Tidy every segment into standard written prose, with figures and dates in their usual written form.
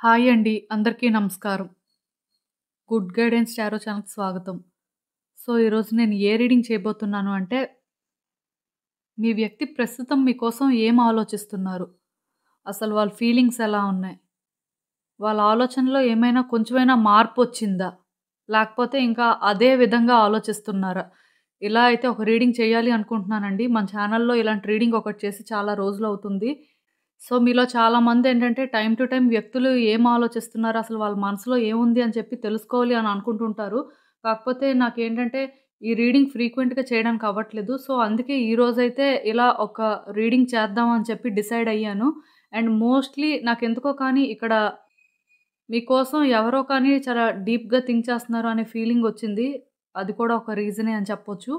Hi అండి. అందరికీ నమస్కారం. గుడ్ గైడెన్స్ టారో ఛానల్‌కి స్వాగతం. సో, ఈరోజు నేను ఏ రీడింగ్ చేయబోతున్నాను అంటే, మీ వ్యక్తి ప్రస్తుతం మీకోసం ఏం ఆలోచిస్తున్నారు? అసలు వాళ్ళ ఫీలింగ్స్ ఎలా ఉన్నాయి? వాళ్ళ ఆలోచనలో ఏమైనా కొంచెమైనా మార్పొచ్చిందా? లేకపోతే ఇంకా అదే విధంగా ఆలోచిస్తున్నారా? ఇలా అయితే ఒక రీడింగ్ చేయాలి అనుకుంటున్నానండి. మన ఛానల్‌లో ఇలాంటి రీడింగ్ ఒకటి చేసి చాలా రోజులవుతుంది. సో, మీలో చాలామందేంటంటే టైమ్ టు టైమ్ వ్యక్తులు ఏం ఆలోచిస్తున్నారు, అసలు వాళ్ళ మనసులో ఏముంది అని చెప్పి తెలుసుకోవాలి అని అనుకుంటుంటారు. కాకపోతే నాకేంటంటే ఈ రీడింగ్ ఫ్రీక్వెంట్‌గా చేయడానికి అవ్వట్లేదు. సో, అందుకే ఈరోజైతే ఇలా ఒక రీడింగ్ చేద్దాం అని చెప్పి డిసైడ్ అయ్యాను. అండ్ మోస్ట్‌లీ నాకెందుకో కానీ ఇక్కడ మీకోసం ఎవరో కానీ చాలా డీప్‌గా థింక్ చేస్తున్నారు అనే ఫీలింగొచ్చింది. అది కూడా ఒక రీజనే అని చెప్పొచ్చు.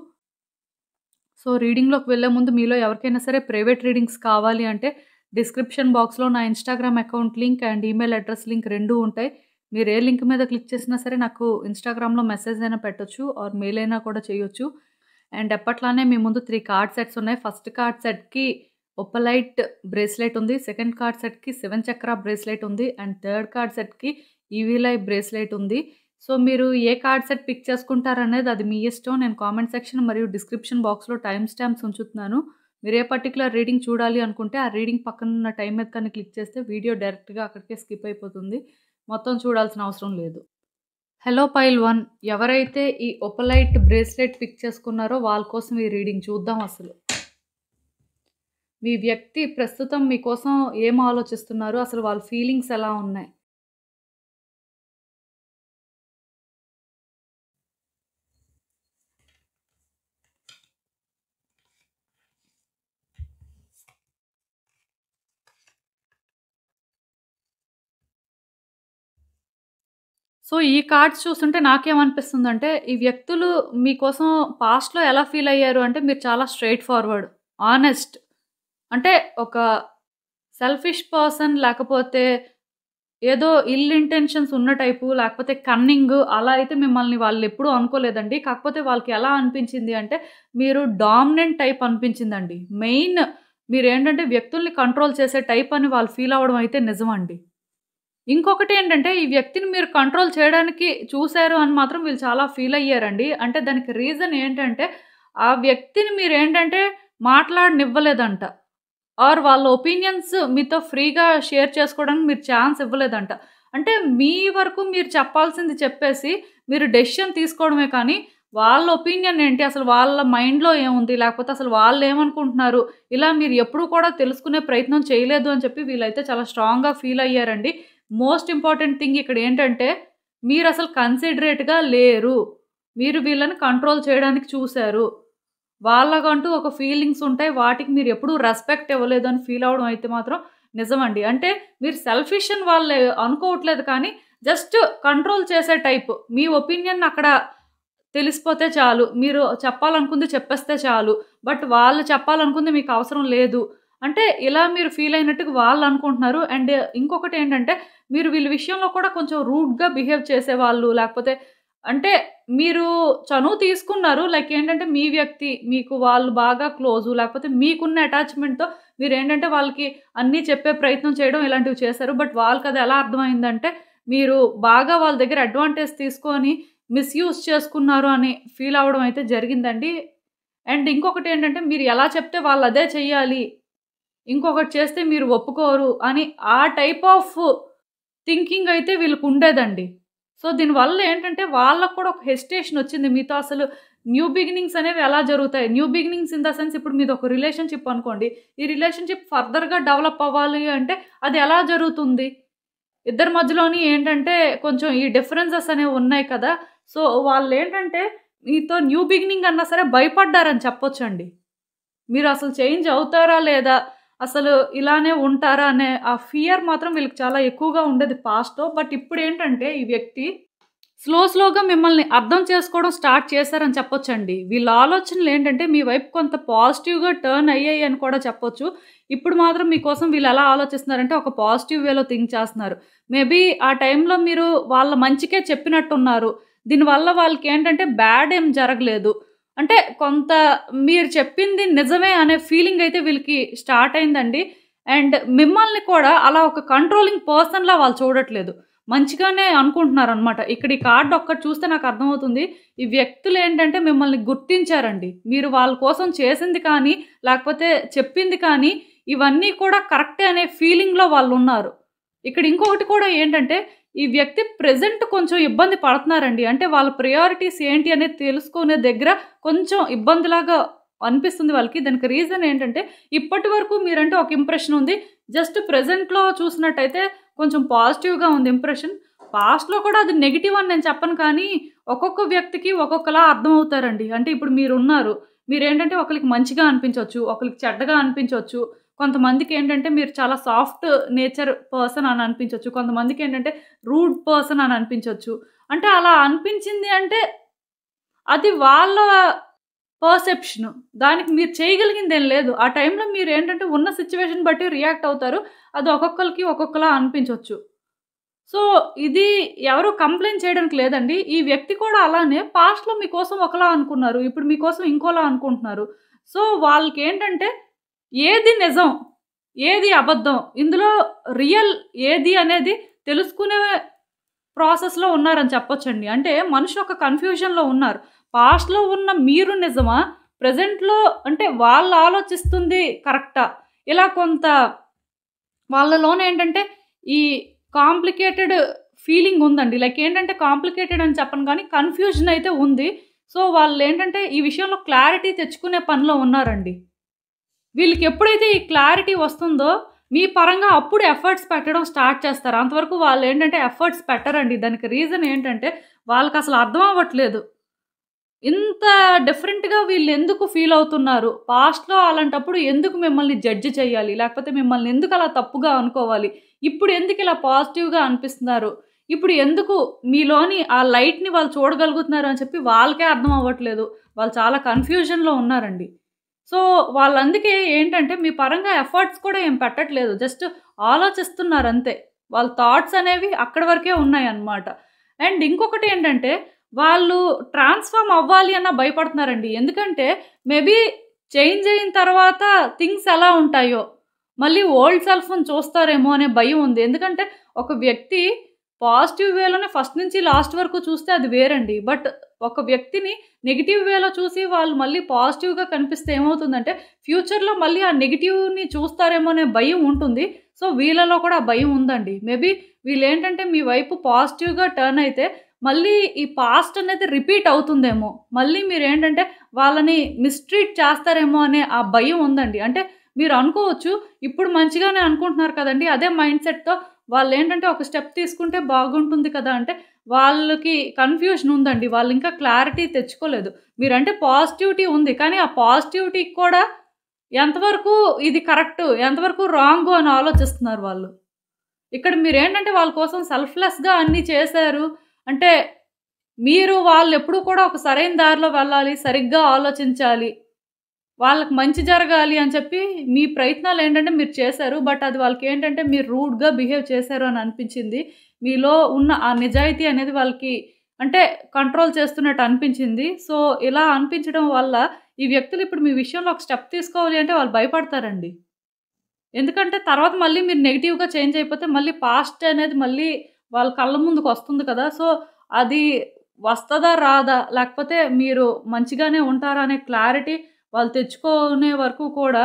సో, రీడింగ్‌లోకి వెళ్ళే ముందు మీలో ఎవరికైనా సరే ప్రైవేట్ రీడింగ్స్ కావాలి అంటే డిస్క్రిప్షన్ బాక్స్‌లో నా Instagram account link and email address link 2 ఉంటాయి. మీరు ఏ లింక్ మీద క్లిక్ చేసినా సరే నాకు ఇన్‌స్టాగ్రామ్‌లో మెసేజ్ అయినా పెట్టొచ్చు ఆర్ మెయిల్ అయినా కూడా చేయొచ్చు. అండ్ ఎప్పట్లానే మీ ముందు 3 కార్డ్ సెట్స్ ఉన్నాయి. ఫస్ట్ కార్డ్ సెట్‌కి ఒపలైట్ బ్రేస్లెట్ ఉంది. సెకండ్ కార్డ్ సెట్‌కి 7 చక్ర బ్రేస్లెట్ ఉంది. అండ్ థర్డ్ కార్డ్ సెట్‌కి ఈవిల్ ఐ బ్రేస్లెట్ ఉంది. సో, మీరు ఏ కార్డ్ సెట్ పిక్ చేసుకుంటారనేది అది మీ ఇష్టం. నేను కామెంట్ సెక్షన్ మరియు డిస్క్రిప్షన్ బాక్స్‌లో టైమ్ స్టాంప్స్ ఉంచుతున్నాను. మీరు ఏ పర్టిక్యులర్ రీడింగ్ చూడాలి అనుకుంటే ఆ రీడింగ్ పక్కనున్న టైమ్ మీద కానీ క్లిక్ చేస్తే వీడియో డైరెక్ట్‌గా అక్కడికే స్కిప్ అయిపోతుంది. మొత్తం చూడాల్సిన అవసరం లేదు. హలో పైల్ 1 ఎవరైతే ఈ ఒపలైట్ బ్రేస్లెట్ పిక్ చేసుకున్నారో వాళ్ళ కోసం ఈ రీడింగ్ చూద్దాం అసలు. మీ వ్యక్తి ప్రస్తుతం మీకోసం ఏం ఆలోచిస్తున్నారు? అసలు వాళ్ళ ఫీలింగ్స్ ఎలా ఉన్నాయి? సో, ఈ కార్డ్స్ చూస్తుంటే నాకేమనిపిస్తుందంటే, ఈ వ్యక్తులు మీకోసం పాస్ట్‌లో ఎలా ఫీల్ అయ్యారు అంటే, మీరు చాలా స్ట్రెయిట్ ఫార్వర్డ్, ఆనెస్ట్. అంటే ఒక సెల్ఫిష్ పర్సన్ లేకపోతే ఏదో ఇల్ ఇంటెన్షన్స్ ఉన్న టైపు లేకపోతే కన్నింగ్ అలా అయితే మిమ్మల్ని వాళ్ళెప్పుడూ అనుకోలేదండి. కాకపోతే వాళ్ళకి ఎలా అనిపించింది అంటే, మీరు డామినెంట్ టైప్ అనిపించిందండి. మెయిన్ మీరేంటంటే వ్యక్తుల్ని కంట్రోల్ చేసే టైప్ అని వాళ్ళు ఫీల్ అవ్వడం అయితే నిజమండి. ఇంకొకటేంటంటే, ఈ వ్యక్తిని మీరు కంట్రోల్ చేయడానికి చూసారు అని మాత్రం వీళ్ళు చాలా ఫీలయ్యారండి. అంటే దానికి రీజన్ ఏంటంటే, ఆ వ్యక్తిని మీరేంటంటే మాట్లాడనివ్వలేదంట. ఆర్ వాళ్ళ ఒపీనియన్స్ మీతో ఫ్రీగా షేర్ చేసుకోవడానికి మీరు ఛాన్స్ ఇవ్వలేదంట. అంటే మీ వరకు మీరు చెప్పాల్సింది చెప్పేసి, మీరు డెసిషన్ తీసుకోవడమే కానీ, వాళ్ళ ఒపీనియన్ ఏంటి? అసలు వాళ్ళ మైండ్‌లో ఏముంది? లేకపోతే అసలు వాళ్ళేమనుకుంటున్నారు? ఇలా మీరు ఎప్పుడూ కూడా తెలుసుకునే ప్రయత్నం చేయలేదు అని చెప్పి వీళ్ళైతే చాలా స్ట్రాంగ్‌గా ఫీలయ్యారండి. మోస్ట్ ఇంపార్టెంట్ థింగ్ ఇక్కడేంటంటే, మీరసలు కన్సిడరేట్‌గా లేరు. మీరు వీళ్ళని కంట్రోల్ చేయడానికి చూసారు. వాళ్ళకంటూ ఒక ఫీలింగ్స్ ఉంటాయి. వాటికి మీరెప్పుడూ రెస్పెక్ట్ ఇవ్వలేదు అని ఫీల్ అవ్వడం అయితే మాత్రం నిజమండి. అంటే మీరు సెల్ఫిష్ అని వాళ్ళు అనుకోవట్లేదు కానీ, జస్ట్ కంట్రోల్ చేసే టైప్. మీ ఒపీనియన్ అక్కడ తెలిసిపోతే చాలు. మీరు చెప్పాలనుకుంది చెప్పేస్తే చాలు. బట్ వాళ్ళు చెప్పాలనుకుంది మీకు అవసరం లేదు. అంటే ఇలా మీరు ఫీల్ అయినట్టుగా వాళ్ళు అనుకుంటున్నారు. అండ్ ఇంకొకటేంటంటే, మీరు వీళ్ళ విషయంలో కూడా కొంచెం రూడ్‌గా బిహేవ్ చేసేవాళ్ళు. లేకపోతే అంటే మీరు చనువు తీసుకున్నారు. లైక్ ఏంటంటే మీ వ్యక్తి, మీకు వాళ్ళు బాగా క్లోజు. లేకపోతే మీకున్న అటాచ్‌మెంట్‌తో మీరేంటంటే వాళ్ళకి అన్నీ చెప్పే ప్రయత్నం చేయడం ఇలాంటివి చేశారు. బట్ వాళ్ళకది ఎలా అర్థమైందంటే, మీరు బాగా వాళ్ళ దగ్గర అడ్వాంటేజ్ తీసుకొని మిస్‌యూజ్ చేసుకున్నారు అని ఫీల్ అవ్వడం అయితే జరిగిందండి. అండ్ ఇంకొకటేంటంటే మీరు ఎలా చెప్తే వాళ్ళు అదే చెయ్యాలి. ఇంకొకటి చేస్తే మీరు ఒప్పుకోరు అని ఆ టైప్ ఆఫ్ థింకింగ్ అయితే వీళ్ళకుండేదండి. సో, దీనివల్ల ఏంటంటే వాళ్ళకి కూడా ఒక హెసిటేషన్ వచ్చింది. మీతో అసలు న్యూ బిగినింగ్స్ అనేవి ఎలా జరుగుతాయి? New beginnings in the sense ఇప్పుడు మీదొక రిలేషన్‌షిప్ అనుకోండి. ఈ రిలేషన్‌షిప్ ఫర్దర్‌గా డెవలప్ అవ్వాలి అంటే అది ఎలా జరుగుతుంది? ఇద్దరి మధ్యలోని ఏంటంటే కొంచెం ఈ డిఫరెన్సెస్ అనేవి ఉన్నాయి కదా! సో, వాళ్ళేంటంటే మీతో న్యూ బిగినింగ్ అన్నా సరే భయపడ్డారని చెప్పొచ్చండి. మీరసలు చేంజ్ అవుతారా లేదా? అసలు ఇలానే ఉంటారా అనే ఆ ఫియర్ మాత్రం వీళ్ళకి చాలా ఎక్కువగా ఉండేది పాస్ట్‌లో. బట్ ఇప్పుడేంటంటే ఈ వ్యక్తి స్లోగా మిమ్మల్ని అర్థం చేసుకోవడం స్టార్ట్ చేశారని చెప్పొచ్చండి. వీళ్ళ ఆలోచనలేంటంటే మీ వైపు కొంత పాజిటివ్‌గా టర్న్ అయ్యాయి అని కూడా చెప్పొచ్చు. ఇప్పుడు మాత్రం మీకోసం వీళ్ళెలా ఆలోచిస్తున్నారంటే ఒక పాజిటివ్ వేలో థింక్ చేస్తున్నారు. మేబీ ఆ టైంలో మీరు వాళ్ళ మంచికే చెప్పినట్టున్నారు. దీనివల్ల వాళ్ళకేంటంటే బ్యాడ్ ఏం జరగలేదు. అంటే కొంత మీరు చెప్పింది నిజమే అనే ఫీలింగ్ అయితే వీళ్ళకి స్టార్ట్ అయిందండి. అండ్ మిమ్మల్ని కూడా అలా ఒక కంట్రోలింగ్ పర్సన్‌లా వాళ్ళు చూడట్లేదు. మంచిగానే అనుకుంటున్నారనమాట. ఇక్కడ ఈ కార్డ్ ఒక్కటి చూస్తే నాకు అర్థమవుతుంది. ఈ వ్యక్తులేంటంటే మిమ్మల్ని గుర్తించారండి. మీరు వాళ్ళ కోసం చేసింది కానీ, లేకపోతే చెప్పింది కానీ, ఇవన్నీ కూడా కరెక్టే అనే ఫీలింగ్‌లో వాళ్ళున్నారు. ఇక్కడ ఇంకొకటి కూడా ఏంటంటే, ఈ వ్యక్తి ప్రెజెంట్ కొంచెం ఇబ్బంది పడుతున్నారండి. అంటే వాళ్ళ ప్రయారిటీస్ ఏంటి అనేది తెలుసుకునే దగ్గర కొంచెం ఇబ్బందిలాగా అనిపిస్తుంది వాళ్ళకి. దానికి రీజన్ ఏంటంటే, ఇప్పటి వరకు మీరంటే ఒక ఇంప్రెషన్ ఉంది. జస్ట్ ప్రెజెంట్‌లో చూసినట్టయితే కొంచెం పాజిటివ్‌గా ఉంది ఇంప్రెషన్. పాస్ట్‌లో కూడా అది నెగెటివ్ అని నేను చెప్పను కానీ, ఒక్కొక్క వ్యక్తికి ఒక్కొక్కలా అర్థమవుతారండి. అంటే ఇప్పుడు మీరున్నారు. మీరేంటంటే ఒకళ్ళకి మంచిగా అనిపించొచ్చు, ఒకళ్ళకి చెడ్డగా అనిపించొచ్చు. కొంతమందికేంటంటే మీరు చాలా సాఫ్ట్ నేచర్ పర్సన్ అని అనిపించొచ్చు. కొంతమందికేంటంటే రూడ్ పర్సన్ అని అనిపించొచ్చు. అంటే అలా అనిపించింది అంటే అది వాళ్ళ పర్సెప్షను. దానికి మీరు చేయగలిగిందేం లేదు. ఆ టైంలో మీరేంటంటే ఉన్న సిట్యుయేషన్ బట్టి రియాక్ట్ అవుతారు. అది ఒక్కొక్కళ్ళకి ఒక్కొక్కలా అనిపించొచ్చు. సో, ఇది ఎవరు కంప్లెయింట్ చేయడానికి లేదండి. ఈ వ్యక్తి కూడా అలానే పాస్ట్‌లో మీకోసం ఒకలా అనుకున్నారు. ఇప్పుడు మీకోసం ఇంకోలా అనుకుంటున్నారు. సో, వాళ్ళకేంటంటే ఏది నిజం? ఏది అబద్ధం? ఇందులో రియల్ ఏది అనేది తెలుసుకునే ప్రాసెస్‌లో ఉన్నారని చెప్పొచ్చండి. అంటే మనిషి ఒక కన్‌ఫ్యూజన్‌లో ఉన్నారు. పాస్ట్‌లో ఉన్న మీరు నిజమా? ప్రెజెంట్‌లో అంటే వాళ్ళు ఆలోచిస్తుంది కరెక్టా? ఇలా కొంత వాళ్ళలోనేంటంటే ఈ కాంప్లికేటెడ్ ఫీలింగ్ ఉందండి. లైక్ ఏంటంటే కాంప్లికేటెడ్ అని చెప్పను గానీ కన్‌ఫ్యూజన్ అయితే ఉంది. సో, వాళ్ళేంటంటే ఈ విషయంలో క్లారిటీ తెచ్చుకునే పనిలో ఉన్నారండి. వీళ్ళకి ఎప్పుడైతే ఈ క్లారిటీ వస్తుందో, మీ పరంగా అప్పుడు ఎఫర్ట్స్ పెట్టడం స్టార్ట్ చేస్తారు. అంతవరకు వాళ్ళేంటంటే ఎఫర్ట్స్ పెట్టరండి. దానికి రీజన్ ఏంటంటే, వాళ్ళకసలు అర్థం అవ్వట్లేదు. ఇంత డిఫరెంట్‌గా వీళ్ళెందుకు ఫీల్ అవుతున్నారు? పాస్ట్‌లో అలాంటప్పుడు ఎందుకు మిమ్మల్ని జడ్జ్ చేయాలి? లేకపోతే మిమ్మల్ని ఎందుకు అలా తప్పుగా అనుకోవాలి? ఇప్పుడు ఎందుకు ఇలా పాజిటివ్‌గా అనిపిస్తున్నారు? ఇప్పుడు ఎందుకు మీలోని ఆ లైట్‌ని వాళ్ళు చూడగలుగుతున్నారు అని చెప్పి వాళ్ళకే అర్థం అవ్వట్లేదు. వాళ్ళు చాలా కన్‌ఫ్యూజన్‌లో ఉన్నారండి. సో, వాళ్ళందుకే ఏంటంటే మీ పరంగా ఎఫర్ట్స్ కూడా ఏం పెట్టట్లేదు. జస్ట్ ఆలోచిస్తున్నారంతే. వాళ్ళ థాట్స్ అనేవి అక్కడి వరకే ఉన్నాయన్నమాట. అండ్ ఇంకొకటేంటంటే వాళ్ళు ట్రాన్స్‌ఫార్మ్ అవ్వాలి అన్న భయపడుతున్నారండి. ఎందుకంటే మేబీ చేంజ్ అయిన తర్వాత థింగ్స్ ఎలా ఉంటాయో, మళ్ళీ ఓల్డ్ సెల్ఫ్‌ని చూస్తారేమో అనే భయం ఉంది. ఎందుకంటే ఒక వ్యక్తి పాజిటివ్ వేలోనే ఫస్ట్ నుంచి లాస్ట్ వరకు చూస్తే అది వేరండి. బట్ ఒక వ్యక్తిని నెగెటివ్ వేలో చూసి వాళ్ళు మళ్ళీ పాజిటివ్‌గా కనిపిస్తే ఏమవుతుందంటే ఫ్యూచర్‌లో మళ్ళీ ఆ నెగెటివ్‌ని చూస్తారేమో అనే భయం ఉంటుంది. సో, వీళ్ళలో కూడా ఆ భయం ఉందండి. మేబీ వీళ్ళేంటంటే మీ వైపు పాజిటివ్‌గా టర్న్ అయితే మళ్ళీ ఈ పాస్ట్ అనేది రిపీట్ అవుతుందేమో. మళ్ళీ మీరేంటంటే వాళ్ళని మిస్‌ట్రీట్ చేస్తారేమో అనే ఆ భయం ఉందండి. అంటే మీరు అనుకోవచ్చు ఇప్పుడు మంచిగానే అనుకుంటున్నారు కదండీ! అదే మైండ్ సెట్‌తో వాళ్ళేంటంటే ఒక స్టెప్ తీసుకుంటే బాగుంటుంది కదా! అంటే వాళ్ళకి కన్‌ఫ్యూజన్ ఉందండి. వాళ్ళింకా క్లారిటీ తెచ్చుకోలేదు. మీరంటే పాజిటివిటీ ఉంది. కానీ ఆ పాజిటివిటీకి కూడా ఎంతవరకు ఇది కరెక్టు, ఎంతవరకు రాంగు అని ఆలోచిస్తున్నారు వాళ్ళు. ఇక్కడ మీరేంటంటే వాళ్ళ కోసం సెల్ఫ్‌లెస్‌గా అన్నీ చేశారు. అంటే మీరు వాళ్ళెప్పుడూ కూడా ఒక సరైన దారిలో వెళ్ళాలి, సరిగ్గా ఆలోచించాలి. వాళ్ళకి మంచి జరగాలి అని చెప్పి మీ ప్రయత్నాలేంటంటే మీరు చేశారు. బట్ అది వాళ్ళకేంటంటే మీరు రూడ్‌గా బిహేవ్ చేశారు అని అనిపించింది. మీలో ఉన్న ఆ నిజాయితీ అనేది వాళ్ళకి అంటే కంట్రోల్ చేస్తున్నట్టు అనిపించింది. సో, ఇలా అనిపించడం వల్ల ఈ వ్యక్తులు ఇప్పుడు మీ విషయంలో ఒక స్టెప్ తీసుకోవాలి అంటే వాళ్ళు భయపడతారండి. ఎందుకంటే తర్వాత మళ్ళీ మీరు నెగెటివ్‌గా చేంజ్ అయిపోతే మళ్ళీ పాస్ట్ అనేది మళ్ళీ వాళ్ళ కళ్ళ ముందుకొస్తుంది కదా! సో, అది వస్తదా? రాదా? లేకపోతే మీరు మంచిగానే ఉంటారా? అనే క్లారిటీ వాళ్ళు తెచ్చుకునే వరకు కూడా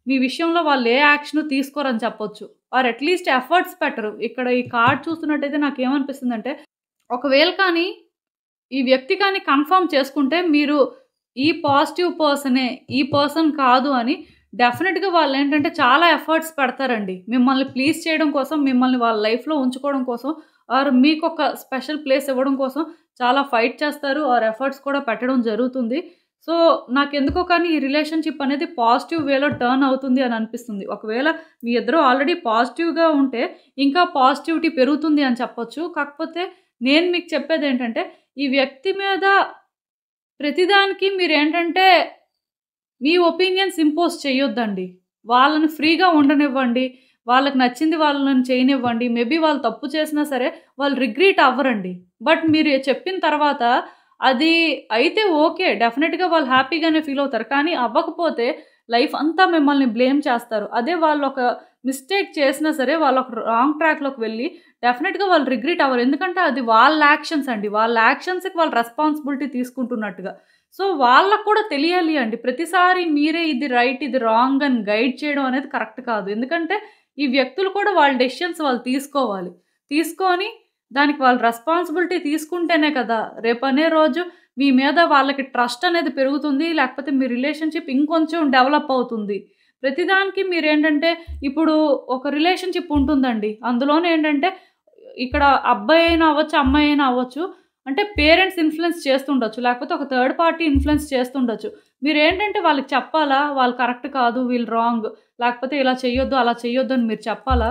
మీ విషయంలో వాళ్ళు ఏ యాక్షను తీసుకోరని చెప్పొచ్చు. ఆర్ అట్‌లీస్ట్ ఎఫర్ట్స్ పెట్టరు. ఇక్కడ ఈ కార్డ్ చూస్తున్నట్టయితే నాకేమనిపిస్తుందంటే, ఒకవేళ కానీ ఈ వ్యక్తి కానీ కన్ఫర్మ్ చేసుకుంటే మీరు ఈ పాజిటివ్ పర్సనే, ఈ పర్సన్ కాదు అని డెఫినిట్‌గా వాళ్ళేంటంటే చాలా ఎఫర్ట్స్ పెడతారండి. మిమ్మల్ని ప్లీజ్ చేయడం కోసం, మిమ్మల్ని వాళ్ళ లైఫ్‌లో ఉంచుకోవడం కోసం ఆర్ మీకొక స్పెషల్ ప్లేస్ ఇవ్వడం కోసం చాలా ఫైట్ చేస్తారు. ఆర్ ఎఫర్ట్స్ కూడా పెట్టడం జరుగుతుంది. సో, నాకెందుకో కానీ ఈ రిలేషన్‌షిప్ అనేది పాజిటివ్ వేలో టర్న్ అవుతుంది అని అనిపిస్తుంది. ఒకవేళ మీ ఇద్దరు ఆల్రెడీ పాజిటివ్‌గా ఉంటే ఇంకా పాజిటివిటీ పెరుగుతుంది అని చెప్పొచ్చు. కాకపోతే నేను మీకు చెప్పేదేంటంటే ఈ వ్యక్తి మీద ప్రతిదానికి మీరేంటంటే మీ ఒపీనియన్స్ ఇంపోజ్ చేయొద్దండి. వాళ్ళని ఫ్రీగా ఉండనివ్వండి. వాళ్ళకి నచ్చింది వాళ్ళని చేయనివ్వండి. మేబీ వాళ్ళు తప్పు చేసినా సరే వాళ్ళు రిగ్రెట్ అవ్వరండి. బట్ మీరు చెప్పిన తర్వాత అది అయితే ఓకే. డెఫినిట్‌గా వాళ్ళు హ్యాపీగానే ఫీల్ అవుతారు. కానీ అవ్వకపోతే లైఫ్ అంతా మిమ్మల్ని బ్లేమ్ చేస్తారు. అదే వాళ్ళొక మిస్టేక్ చేసినా సరే వాళ్ళు ఒక రాంగ్ ట్రాక్‌లోకి వెళ్ళి డెఫినిట్‌గా వాళ్ళు రిగ్రెట్ అవ్వరు. ఎందుకంటే అది వాళ్ళ యాక్షన్స్ అండి. వాళ్ళ యాక్షన్స్‌కి వాళ్ళు రెస్పాన్సిబిలిటీ తీసుకుంటున్నట్టుగా. సో, వాళ్ళకి కూడా తెలియాలి అండి. ప్రతిసారి మీరే ఇది రైట్, ఇది రాంగ్ అని గైడ్ చేయడం అనేది కరెక్ట్ కాదు. ఎందుకంటే ఈ వ్యక్తులు కూడా వాళ్ళ డెసిషన్స్ వాళ్ళు తీసుకోవాలి. తీసుకొని దానికి వాళ్ళు రెస్పాన్సిబిలిటీ తీసుకుంటేనే కదా! రేపనే రోజు మీ మీద వాళ్ళకి ట్రస్ట్ అనేది పెరుగుతుంది. లేకపోతే మీ రిలేషన్‌షిప్ ఇంకొంచెం డెవలప్ అవుతుంది. ప్రతిదానికి మీరేంటంటే ఇప్పుడు ఒక రిలేషన్‌షిప్ ఉంటుందండి. అందులోనేంటంటే ఇక్కడ అబ్బాయి అయినా అవ్వచ్చు, అమ్మాయి అయినా అవ్వచ్చు. అంటే పేరెంట్స్ ఇన్‌ఫ్లూయెన్స్ చేస్తుండొచ్చు. లేకపోతే ఒక థర్డ్ పార్టీ ఇన్‌ఫ్లూయెన్స్ చేస్తుండొచ్చు. మీరేంటంటే వాళ్ళకి చెప్పాలా? వాళ్ళు కరెక్ట్ కాదు, వీళ్ళు రాంగ్. లేకపోతే ఇలా చెయ్యొద్దు, అలా చెయ్యొద్దు అని మీరు చెప్పాలా?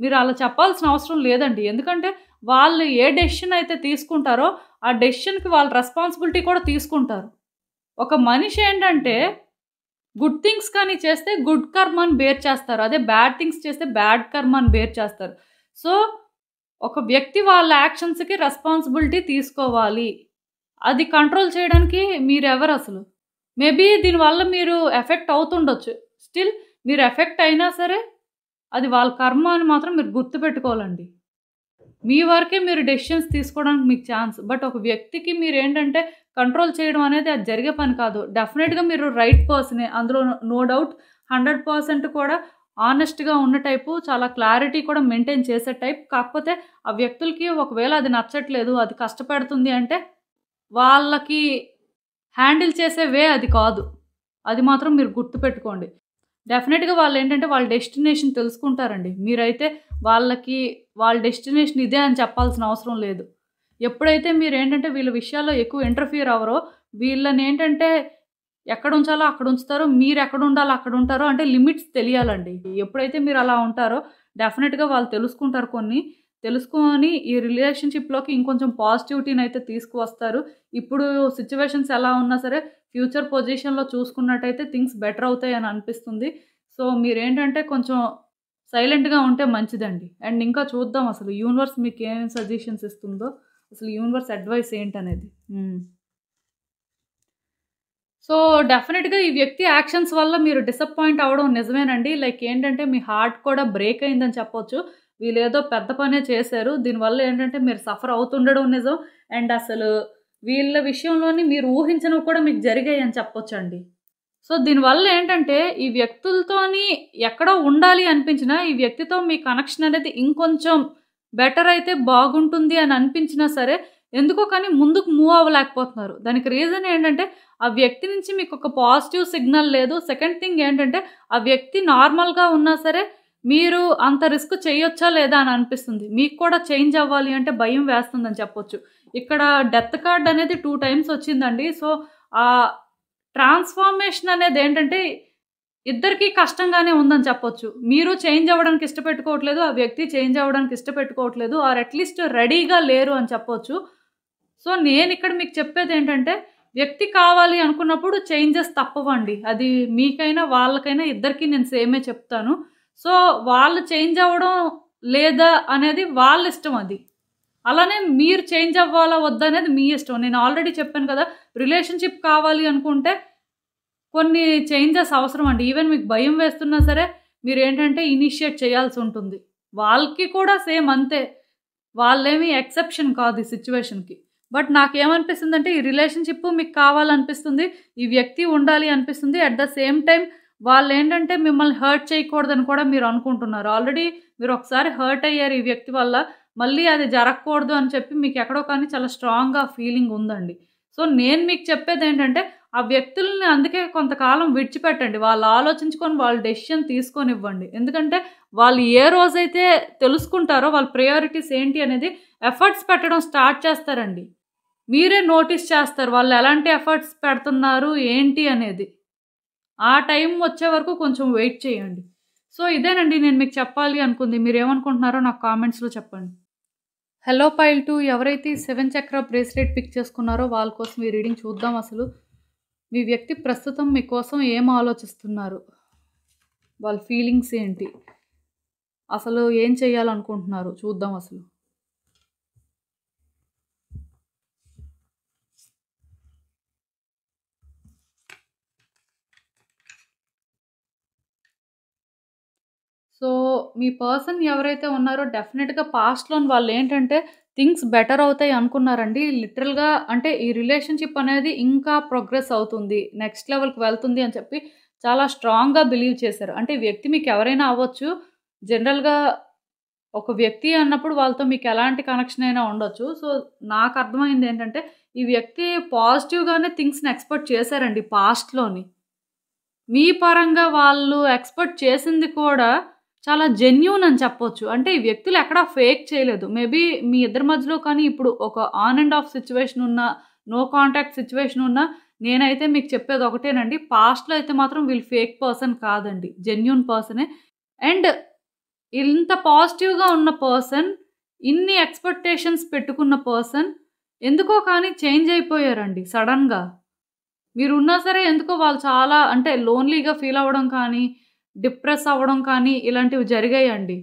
మీరు అలా చెప్పాల్సిన అవసరం లేదండి. ఎందుకంటే వాళ్ళు ఏ డెసిషన్ అయితే తీసుకుంటారో, ఆ డెసిషన్‌కి వాళ్ళు రెస్పాన్సిబిలిటీ కూడా తీసుకుంటారు. ఒక మనిషి ఏంటంటే గుడ్ థింగ్స్ కానీ చేస్తే గుడ్ కర్మని బేర్ చేస్తారు. అదే బ్యాడ్ థింగ్స్ చేస్తే బ్యాడ్ కర్మని బేర్ చేస్తారు. సో, ఒక వ్యక్తి వాళ్ళ యాక్షన్స్‌కి రెస్పాన్సిబిలిటీ తీసుకోవాలి. అది కంట్రోల్ చేయడానికి మీరెవరసలు? మేబీ దీనివల్ల మీరు ఎఫెక్ట్ అవుతుండొచ్చు. స్టిల్ మీరు ఎఫెక్ట్ అయినా సరే, అది వాళ్ళ కర్మ అని మాత్రం మీరు గుర్తుపెట్టుకోవాలండి. మీ వరకే మీరు డెసిషన్స్ తీసుకోవడానికి మీకు ఛాన్స్. బట్ ఒక వ్యక్తికి మీరేంటంటే కంట్రోల్ చేయడం అనేది అది జరిగే పని కాదు. డెఫినిట్‌గా మీరు రైట్ పర్సనే. అందులో నో డౌట్ 100% కూడా హానెస్ట్‌గా ఉన్న టైపు, చాలా క్లారిటీ కూడా మెయింటైన్ చేసే టైప్. కాకపోతే ఆ వ్యక్తులకి ఒకవేళ అది నచ్చట్లేదు, అది కష్టపెడుతుంది అంటే వాళ్ళకి హ్యాండిల్ చేసే వే అది కాదు. అది మాత్రం మీరు గుర్తుపెట్టుకోండి. డెఫినిట్‌గా వాళ్ళేంటంటే వాళ్ళ డెస్టినేషన్ తెలుసుకుంటారండి. మీరైతే వాళ్ళకి వాళ్ళ డెస్టినేషన్ ఇదే అని చెప్పాల్సిన అవసరం లేదు. ఎప్పుడైతే మీరేంటంటే వీళ్ళ విషయాల్లో ఎక్కువ ఇంటర్ఫియర్ అవ్వరో, వీళ్ళనేంటంటే ఎక్కడుంచాలో అక్కడ ఉంచుతారో, మీరెక్కడుండాలో అక్కడుంటారో అంటే లిమిట్స్ తెలియాలండి. ఎప్పుడైతే మీరలా ఉంటారో డెఫినిట్‌గా వాళ్ళు తెలుసుకుంటారు కొన్ని. తెలుసుకొని ఈ రిలేషన్‌షిప్‌లోకి ఇంకొంచెం పాజిటివిటీనైతే తీసుకువస్తారు. ఇప్పుడు సిట్యుయేషన్స్ ఎలా ఉన్నా సరే ఫ్యూచర్ పొజిషన్‌లో చూసుకున్నట్టయితే థింగ్స్ బెటర్ అవుతాయని అనిపిస్తుంది. సో, మీరేంటంటే కొంచెం సైలెంట్‌గా ఉంటే మంచిదండి. అండ్ ఇంకా చూద్దాం అసలు యూనివర్స్ మీకేం సజెషన్స్ ఇస్తుందో, అసలు యూనివర్స్ అడ్వైస్ ఏంటనేది. సో, డెఫినిట్‌గా ఈ వ్యక్తి యాక్షన్స్ వల్ల మీరు డిసప్పాయింట్ అవ్వడం నిజమేనండి. లైక్ ఏంటంటే మీ హార్ట్ కూడా బ్రేక్ అయిందని చెప్పొచ్చు. వీళ్ళేదో పెద్ద పనే చేశారు. దీనివల్ల ఏంటంటే మీరు సఫర్ అవుతుండడం నిజం. అండ్ అసలు వీళ్ళ విషయంలోని మీరు ఊహించనివి కూడా మీకు జరిగాయని చెప్పొచ్చండి. సో, దీనివల్ల ఏంటంటే ఈ వ్యక్తులతోని ఎక్కడో ఉండాలి అనిపించినా, ఈ వ్యక్తితో మీ కనెక్షన్ అనేది ఇంకొంచెం బెటర్ అయితే బాగుంటుంది అని అనిపించినా సరే, ఎందుకో కానీ ముందుకు మూవ్ అవ్వలేకపోతున్నారు. దానికి రీజన్ ఏంటంటే, ఆ వ్యక్తి నుంచి మీకొక పాజిటివ్ సిగ్నల్ లేదు. సెకండ్ థింగ్ ఏంటంటే, ఆ వ్యక్తి నార్మల్‌గా ఉన్నా సరే, మీరు అంత రిస్క్ చేయొచ్చా లేదా అని అనిపిస్తుంది. మీకు కూడా చేంజ్ అవ్వాలి అంటే భయం వేస్తుందని చెప్పొచ్చు. ఇక్కడ డెత్ కార్డ్ అనేది 2 టైమ్స్ వచ్చిందండి. సో, ఆహ్ ట్రాన్స్‌ఫార్మేషన్ అనేదేంటంటే, ఇద్దరికీ కష్టంగానే ఉందని చెప్పొచ్చు. మీరు చేంజ్ అవ్వడానికి ఇష్టపెట్టుకోవట్లేదు. ఆ వ్యక్తి చేంజ్ అవ్వడానికి ఇష్టపెట్టుకోవట్లేదు. ఆర్ అట్‌లీస్ట్ రెడీగా లేరు అని చెప్పొచ్చు. సో, నేనిక్కడ మీకు చెప్పేదేంటంటే, వ్యక్తి కావాలి అనుకున్నప్పుడు చేంజెస్ తప్పవండి. అది మీకైనా, వాళ్ళకైనా ఇద్దరికీ నేను సేమే చెప్తాను. సో, వాళ్ళు చేంజ్ అవ్వడం లేదా అనేది వాళ్ళిష్టం అది. అలానే మీరు చేంజ్ అవ్వాలా వద్దా అనేది మీ ఇష్టం. నేను ఆల్రెడీ చెప్పాను కదా! రిలేషన్‌షిప్ కావాలి అనుకుంటే కొన్ని చేంజెస్ అవసరం అండి. ఈవెన్ మీకు భయం వేస్తున్నా సరే మీరేంటంటే ఇనిషియేట్ చేయాల్సుంటుంది. వాళ్ళకి కూడా సేమ్ అంతే. వాళ్ళేమి ఎక్సెప్షన్ కాదు ఈ సిట్యుయేషన్‌కి. బట్ నాకేమనిపిస్తుందంటే ఈ రిలేషన్‌షిప్ మీకు కావాలనిపిస్తుంది. ఈ వ్యక్తి ఉండాలి అనిపిస్తుంది. అట్ ద సేమ్ టైమ్ వాళ్ళేంటంటే మిమ్మల్ని హర్ట్ చేయకూడదని కూడా మీరు అనుకుంటున్నారు. ఆల్రెడీ మీరు ఒకసారి హర్ట్ అయ్యారు ఈ వ్యక్తి వల్ల. మళ్ళీ అది జరగకూడదు అని చెప్పి మీకెక్కడో కానీ చాలా స్ట్రాంగ్‌గా ఫీలింగ్ ఉందండి. సో, నేను మీకు చెప్పేదేంటంటే ఆ వ్యక్తుల్ని అందుకే కొంతకాలం విడిచిపెట్టండి. వాళ్ళు ఆలోచించుకొని వాళ్ళు డెసిషన్ తీసుకోనివ్వండి. ఎందుకంటే వాళ్ళు ఏ రోజైతే తెలుసుకుంటారో వాళ్ళ ప్రయారిటీస్ ఏంటి అనేది ఎఫర్ట్స్ పెట్టడం స్టార్ట్ చేస్తారండి. మీరే నోటీస్ చేస్తారు. వాళ్ళు ఎలాంటి ఎఫర్ట్స్ పెడుతున్నారు, ఏంటి అనేది. ఆ టైం వచ్చే వరకు కొంచెం వెయిట్ చేయండి. సో, ఇదేనండి నేను మీకు చెప్పాలి అనుకుంది. మీరేమనుకుంటున్నారో నాకు కామెంట్స్‌లో చెప్పండి. హలో పైల్ 2 ఎవరైతే ఈ 7 చక్ర బ్రేస్లెట్ పిక్ చేసుకున్నారో వాళ్ళ కోసం ఈ రీడింగ్ చూద్దాం అసలు. మీ వ్యక్తి ప్రస్తుతం మీకోసం ఏం ఆలోచిస్తున్నారు? వాళ్ళ ఫీలింగ్స్ ఏంటి? అసలు ఏం చేయాలనుకుంటున్నారు? చూద్దాం అసలు. సో, మీ పర్సన్ ఎవరైతే ఉన్నారో డెఫినిట్‌గా పాస్ట్‌లోని వాళ్ళేంటంటే థింగ్స్ బెటర్ అవుతాయి అనుకున్నారండి. లిటరల్‌గా అంటే ఈ రిలేషన్‌షిప్ అనేది ఇంకా ప్రోగ్రెస్ అవుతుంది. నెక్స్ట్ లెవెల్‌కి వెళ్తుంది అని చెప్పి చాలా స్ట్రాంగ్‌గా బిలీవ్ చేశారు. అంటే ఈ వ్యక్తి మీకెవరైనా అవ్వచ్చు. జనరల్‌గా ఒక వ్యక్తి అన్నప్పుడు వాళ్ళతో మీకెలాంటి కనెక్షన్ అయినా ఉండొచ్చు. సో, నాకర్థమైందేంటంటే ఈ వ్యక్తి పాజిటివ్‌గానే థింగ్స్‌ని ఎక్స్‌పెక్ట్ చేశారండి పాస్ట్‌లోని. మీ పరంగా వాళ్ళు ఎక్స్‌పెక్ట్ చేసింది కూడా చాలా జెన్యూన్ అని చెప్పొచ్చు. అంటే ఈ వ్యక్తులు ఎక్కడా ఫేక్ చేయలేదు. మేబీ మీ ఇద్దరి మధ్యలో కానీ ఇప్పుడు ఒక ఆన్ అండ్ ఆఫ్ సిట్యుయేషన్ ఉన్నా, నో కాంటాక్ట్ సిట్యుయేషన్ ఉన్నా నేనైతే మీకు చెప్పేది ఒకటేనండి. పాస్ట్‌లో అయితే మాత్రం వీళ్ళు ఫేక్ పర్సన్ కాదండి. జెన్యూన్ పర్సనే. అండ్ ఇంత పాజిటివ్‌గా ఉన్న పర్సన్, ఇన్ని ఎక్స్‌పెక్టేషన్స్ పెట్టుకున్న పర్సన్ ఎందుకో కానీ చేంజ్ అయిపోయారండి సడెన్‌గా. మీరున్నా సరే ఎందుకో వాళ్ళు చాలా అంటే లోన్‌లీగా ఫీల్ అవ్వడం కానీ, డిప్రెస్ అవ్వడం కానీ ఇలాంటివి జరిగాయండి.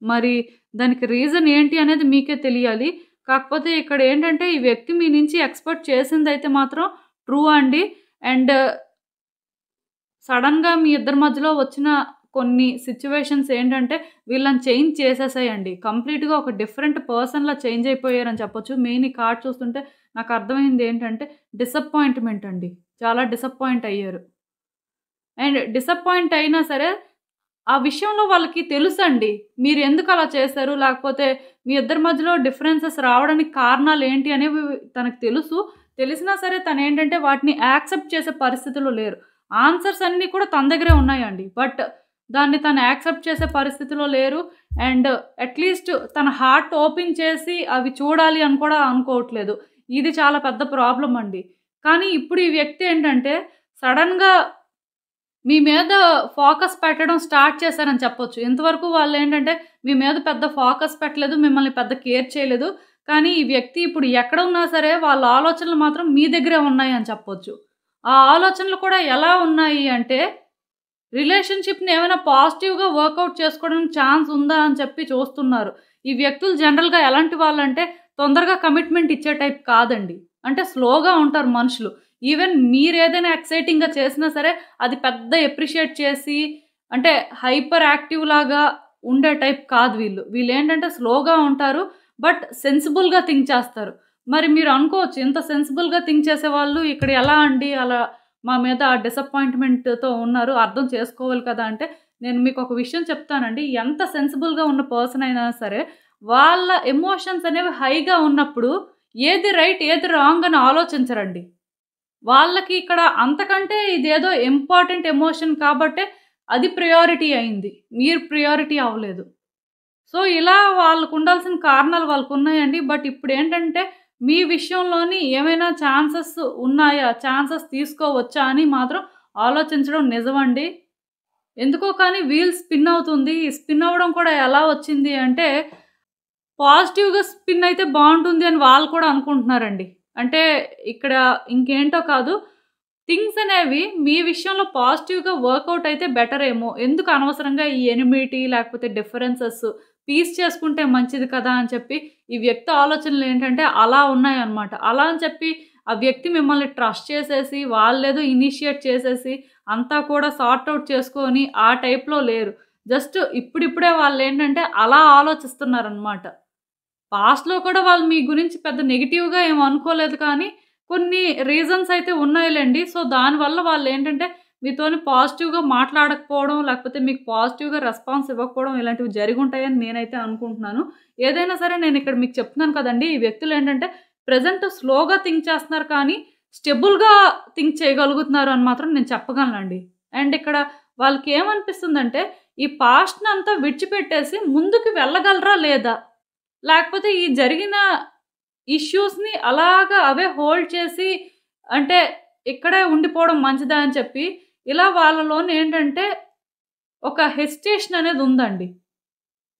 మరి దానికి రీజన్ ఏంటి అనేది మీకే తెలియాలి. కాకపోతే ఇక్కడేంటంటే ఈ వ్యక్తి మీ నుంచి ఎక్స్‌పెక్ట్ చేసిందైతే మాత్రం ట్రూ అండి. అండ్ సడెన్‌గా మీ ఇద్దరి మధ్యలో వచ్చిన కొన్ని సిట్యుయేషన్స్ ఏంటంటే వీళ్ళని చేంజ్ చేసేసాయండి. కంప్లీట్‌గా ఒక డిఫరెంట్ పర్సన్‌లా చేంజ్ అయిపోయారని చెప్పొచ్చు. మెయిన్ ఈ కార్డ్ చూస్తుంటే నాకు అర్థమైంది ఏంటంటే డిసప్పాయింట్‌మెంట్ అండి. చాలా డిసప్పాయింట్ అయ్యారు. అండ్ డిసప్పాయింట్ అయినా సరే ఆ విషయంలో వాళ్ళకి తెలుసండి. మీరెందుకు అలా చేశారు? లేకపోతే మీ ఇద్దరి మధ్యలో డిఫరెన్సెస్ రావడానికి కారణాలేంటి అనేవి తనకు తెలుసు. తెలిసినా సరే తనేంటంటే వాటిని యాక్సెప్ట్ చేసే పరిస్థితిలో లేరు. ఆన్సర్స్ అన్నీ కూడా తన దగ్గరే ఉన్నాయండి. బట్ దాన్ని తను యాక్సెప్ట్ చేసే పరిస్థితిలో లేరు. అండ్ అట్‌లీస్ట్ తన హార్ట్ ఓపెన్ చేసి అవి చూడాలి అని కూడా అనుకోవట్లేదు. ఇది చాలా పెద్ద ప్రాబ్లమ్ అండి. కానీ ఇప్పుడు ఈ వ్యక్తి ఏంటంటే సడెన్‌గా మీ మీద ఫోకస్ పెట్టడం స్టార్ట్ చేశారని చెప్పొచ్చు. ఇంతవరకు వాళ్ళేంటంటే మీ మీద పెద్ద ఫోకస్ పెట్టలేదు. మిమ్మల్ని పెద్ద కేర్ చేయలేదు. కానీ ఈ వ్యక్తి ఇప్పుడు ఎక్కడ ఉన్నా సరే వాళ్ళ ఆలోచనలు మాత్రం మీ దగ్గరే ఉన్నాయని చెప్పొచ్చు. ఆ ఆలోచనలు కూడా ఎలా ఉన్నాయి అంటే రిలేషన్‌షిప్‌ని ఏమైనా పాజిటివ్‌గా వర్కౌట్ చేసుకోవడానికి ఛాన్స్ ఉందా అని చెప్పి చూస్తున్నారు. ఈ వ్యక్తులు జనరల్‌గా ఎలాంటి వాళ్ళంటే తొందరగా కమిట్మెంట్ ఇచ్చే టైప్ కాదండి. అంటే స్లోగా ఉంటారు మనుషులు. ఈవెన్ మీరేదైనా ఎక్సైటింగ్‌గా చేసినా సరే అది పెద్ద అప్రిషియేట్ చేసి అంటే హైపర్ యాక్టివ్ లాగా ఉండే టైప్ కాదు వీళ్ళు. వీళ్ళేంటంటే స్లోగా ఉంటారు. బట్ సెన్సిబుల్‌గా థింక్ చేస్తారు. మరి మీరు అనుకోవచ్చు ఇంత సెన్సిబుల్‌గా థింక్ చేసేవాళ్ళు ఇక్కడ ఎలా అండి అలా మా మీద డిసప్పాయింట్‌మెంట్‌తో ఉన్నారు. అర్థం చేసుకోవాలి కదా! అంటే నేను మీకొక విషయం చెప్తానండి. ఎంత సెన్సిబుల్‌గా ఉన్న పర్సన్ అయినా సరే, వాళ్ళ ఎమోషన్స్ అనేవి హైగా ఉన్నప్పుడు ఏది రైట్, ఏది రాంగ్ అని ఆలోచించరండి. వాళ్ళకి ఇక్కడ అంతకంటే ఇదేదో ఇంపార్టెంట్ ఎమోషన్ కాబట్టే అది ప్రయారిటీ అయింది. మీరు ప్రయారిటీ అవ్వలేదు. సో, ఇలా వాళ్ళకుండాల్సిన కారణాలు వాళ్ళకున్నాయండి. బట్ ఇప్పుడేంటంటే, మీ విషయంలోని ఏమైనా ఛాన్సెస్ ఉన్నాయా? ఛాన్సెస్ తీసుకోవచ్చా? అని మాత్రం ఆలోచించడం నిజమండి. ఎందుకో కానీ వీల్ స్పిన్ అవుతుంది. ఈ స్పిన్ అవ్వడం కూడా ఎలా వచ్చింది అంటే, పాజిటివ్‌గా స్పిన్ అయితే బావుంటుంది అని వాళ్ళు కూడా అనుకుంటున్నారండి. అంటే ఇక్కడ ఇంకేంటో కాదు. థింగ్స్ అనేవి మీ విషయంలో పాజిటివ్‌గా వర్కౌట్ అయితే బెటర్ ఏమో. ఎందుకు అనవసరంగా ఈ ఎనిమిటీ లేకపోతే డిఫరెన్సెస్ పీస్ చేసుకుంటే మంచిది కదా! అని చెప్పి ఈ వ్యక్తి ఆలోచనలేంటంటే అలా ఉన్నాయన్నమాట. అలా అని చెప్పి ఆ వ్యక్తి మిమ్మల్ని ట్రస్ట్ చేసేసి వాళ్ళేదో ఇనిషియేట్ చేసేసి అంతా కూడా సార్ట్ ఔట్ చేసుకొని ఆ టైప్‌లో లేరు. జస్ట్ ఇప్పుడిప్పుడే వాళ్ళేంటంటే అలా ఆలోచిస్తున్నారన్నమాట. పాస్ట్‌లో కూడా వాళ్ళు మీ గురించి పెద్ద నెగెటివ్‌గా ఏమి అనుకోలేదు కానీ, కొన్ని రీజన్స్ అయితే ఉన్నాయిలెండి. సో, దానివల్ల వాళ్ళేంటంటే మీతోని పాజిటివ్‌గా మాట్లాడకపోవడం, లేకపోతే మీకు పాజిటివ్‌గా రెస్పాన్స్ ఇవ్వకపోవడం ఇలాంటివి జరిగుంటాయని నేనైతే అనుకుంటున్నాను. ఏదైనా సరే నేనిక్కడ మీకు చెప్తున్నాను కదండీ! ఈ వ్యక్తులేంటంటే ప్రెజెంట్ స్లోగా థింక్ చేస్తున్నారు కానీ, స్టెబుల్‌గా థింక్ చేయగలుగుతున్నారు అని మాత్రం నేను చెప్పగలనండి. అండ్ ఇక్కడ వాళ్ళకేమనిపిస్తుందంటే, ఈ పాస్ట్‌నంతా విడిచిపెట్టేసి ముందుకు వెళ్ళగలరా లేదా? లేకపోతే ఈ జరిగిన ఇష్యూస్‌ని అలాగా అవే హోల్డ్ చేసి అంటే ఇక్కడే ఉండిపోవడం మంచిదా అని చెప్పి, ఇలా వాళ్ళలోనేంటంటే ఒక హెసిటేషన్ అనేది ఉందండి.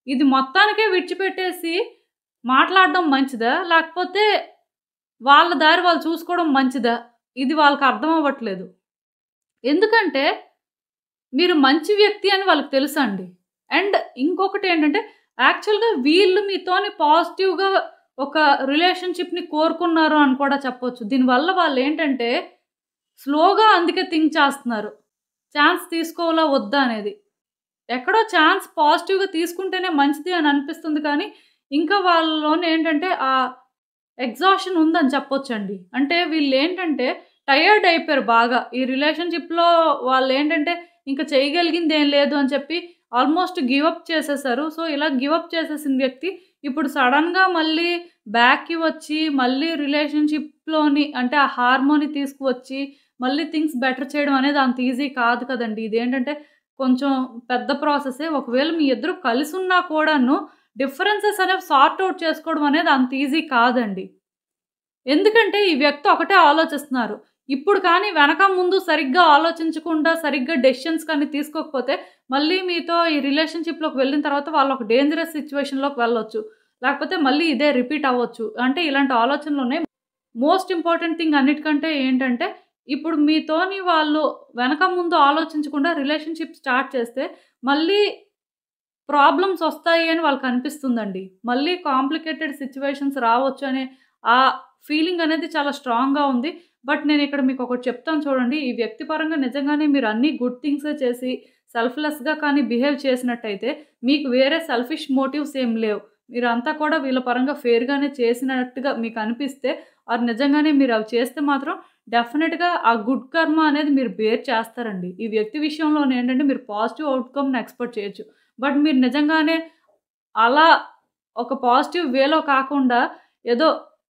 ఇది మొత్తానికే విడిచిపెట్టేసి మాట్లాడడం మంచిదా? లేకపోతే వాళ్ళ దారి వాళ్ళు చూసుకోవడం మంచిదా? ఇది వాళ్ళకి అర్థం అవ్వట్లేదు. ఎందుకంటే మీరు మంచి వ్యక్తి అని వాళ్ళకి తెలుసండి. అండ్ ఇంకొకటేంటంటే యాక్చువల్‌గా వీళ్ళు మీతోని పాజిటివ్‌గా ఒక రిలేషన్‌షిప్‌ని కోరుకున్నారు అని కూడా చెప్పొచ్చు. దీనివల్ల వాళ్ళేంటంటే స్లోగా అందుకే థింక్ చేస్తున్నారు. ఛాన్స్ తీసుకోవాలా వద్దా అనేది. ఎక్కడో ఛాన్స్ పాజిటివ్‌గా తీసుకుంటేనే మంచిది అని అనిపిస్తుంది కానీ, ఇంకా వాళ్ళలోనేంటంటే ఎగ్జాషన్ ఉందని చెప్పొచ్చండి. అంటే వీళ్ళేంటంటే టయర్డ్ అయిపోయారు బాగా. ఈ రిలేషన్‌షిప్‌లో వాళ్ళేంటంటే ఇంక చేయగలిగిందేం లేదు అని చెప్పి ఆల్మోస్ట్ గివ్ అప్ చేసేసారు. సో, ఇలా గివ్ అప్ చేసేసిన వ్యక్తి ఇప్పుడు సడెన్‌గా మళ్ళీ బ్యాక్‌కి వచ్చి మళ్ళీ రిలేషన్‌షిప్‌లోని అంటే ఆ హార్మోని తీసుకువచ్చి మళ్ళీ థింగ్స్ బెటర్ చేయడం అనేది అంత ఈజీ కాదు కదండీ. ఇదేంటంటే కొంచెం పెద్ద ప్రాసెసే. ఒకవేళ మీ ఇద్దరు కలిసున్నా కూడాను డిఫరెన్సెస్ అనేవి సార్ట్ ఔట్ చేసుకోవడం అనేది అంత ఈజీ కాదండి. ఎందుకంటే ఈ వ్యక్తి ఒకటే ఆలోచిస్తున్నారు. ఇప్పుడు కానీ వెనక ముందు సరిగ్గా ఆలోచించకుండా, సరిగ్గా డెసిషన్స్ కానీ తీసుకోకపోతే, మళ్ళీ మీతో ఈ రిలేషన్‌షిప్‌లోకి వెళ్ళిన తర్వాత వాళ్ళు ఒక డేంజరస్ సిట్యుయేషన్‌లోకి వెళ్ళొచ్చు. లేకపోతే మళ్ళీ ఇదే రిపీట్ అవ్వచ్చు. అంటే ఇలాంటి ఆలోచనలున్నాయి. మోస్ట్ ఇంపార్టెంట్ థింగ్ అన్నిటికంటే ఏంటంటే, ఇప్పుడు మీతోని వాళ్ళు వెనక ముందు ఆలోచించకుండా రిలేషన్‌షిప్ స్టార్ట్ చేస్తే, మళ్ళీ ప్రాబ్లమ్స్ ఒస్తాయి అని వాళ్ళకనిపిస్తుందండి. మళ్ళీ కాంప్లికేటెడ్ సిట్యుయేషన్స్ రావచ్చు అనే ఆ ఫీలింగ్ అనేది చాలా స్ట్రాంగ్‌గా ఉంది. బట్ నేనిక్కడ మీకొకటి చెప్తాను చూడండి. ఈ వ్యక్తి పరంగా నిజంగానే మీరు అన్నీ గుడ్ థింగ్సే చేసి సెల్ఫ్‌లెస్‌గా కానీ బిహేవ్ చేసినట్టయితే మీకు వేరే సెల్ఫిష్ మోటివ్స్ ఏం లేవు. మీరంతా కూడా వీళ్ళ పరంగా ఫెయిర్‌గానే చేసినట్టుగా మీకనిపిస్తే ఆర్ నిజంగానే మీరు అవి చేస్తే మాత్రం డెఫినిట్‌గా ఆ గుడ్ కర్మ అనేది మీరు బేర్ చేస్తారండి. ఈ వ్యక్తి విషయంలోనేంటంటే మీరు పాజిటివ్ ఔట్‌కమ్‌ని ఎక్స్‌పెక్ట్ చేయొచ్చు. బట్ మీరు నిజంగానే అలా ఒక పాజిటివ్ వేలో కాకుండా ఏదో